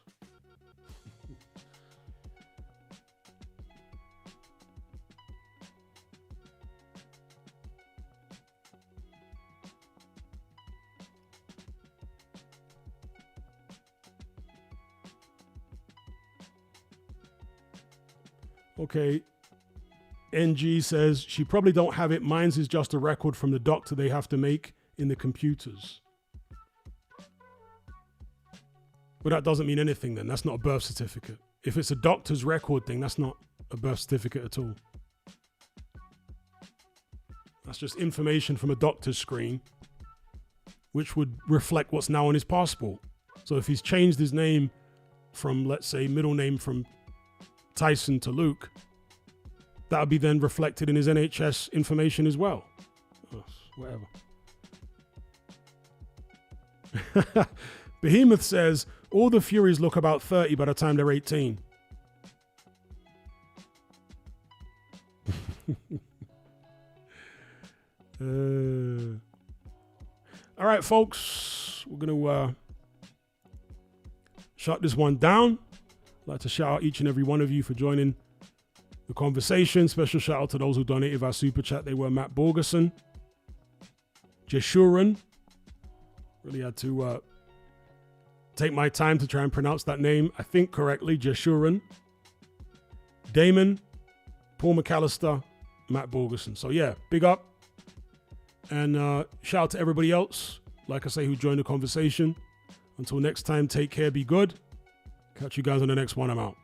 Okay. NG says, she probably don't have it. Mine's is just a record from the doctor they have to make in the computers. But that doesn't mean anything then. That's not a birth certificate. If it's a doctor's record thing, that's not a birth certificate at all. That's just information from a doctor's screen, which would reflect what's now on his passport. So if he's changed his name from, let's say, middle name from Tyson to Luke, that would be then reflected in his NHS information as well. Whatever. Behemoth says, all the Furies look about 30 by the time they're 18. All right, folks, we're going to shut this one down. I'd like to shout out each and every one of you for joining the conversation. Special shout out to those who donated our super chat. They were Matt Borgerson, Jeshuren. Really had to take my time to try and pronounce that name, I think, correctly. Jeshuren, Damon, Paul McAllister, Matt Borgerson. So yeah, big up. And shout out to everybody else, like I say, who joined the conversation. Until next time, take care, be good. Catch you guys on the next one. I'm out.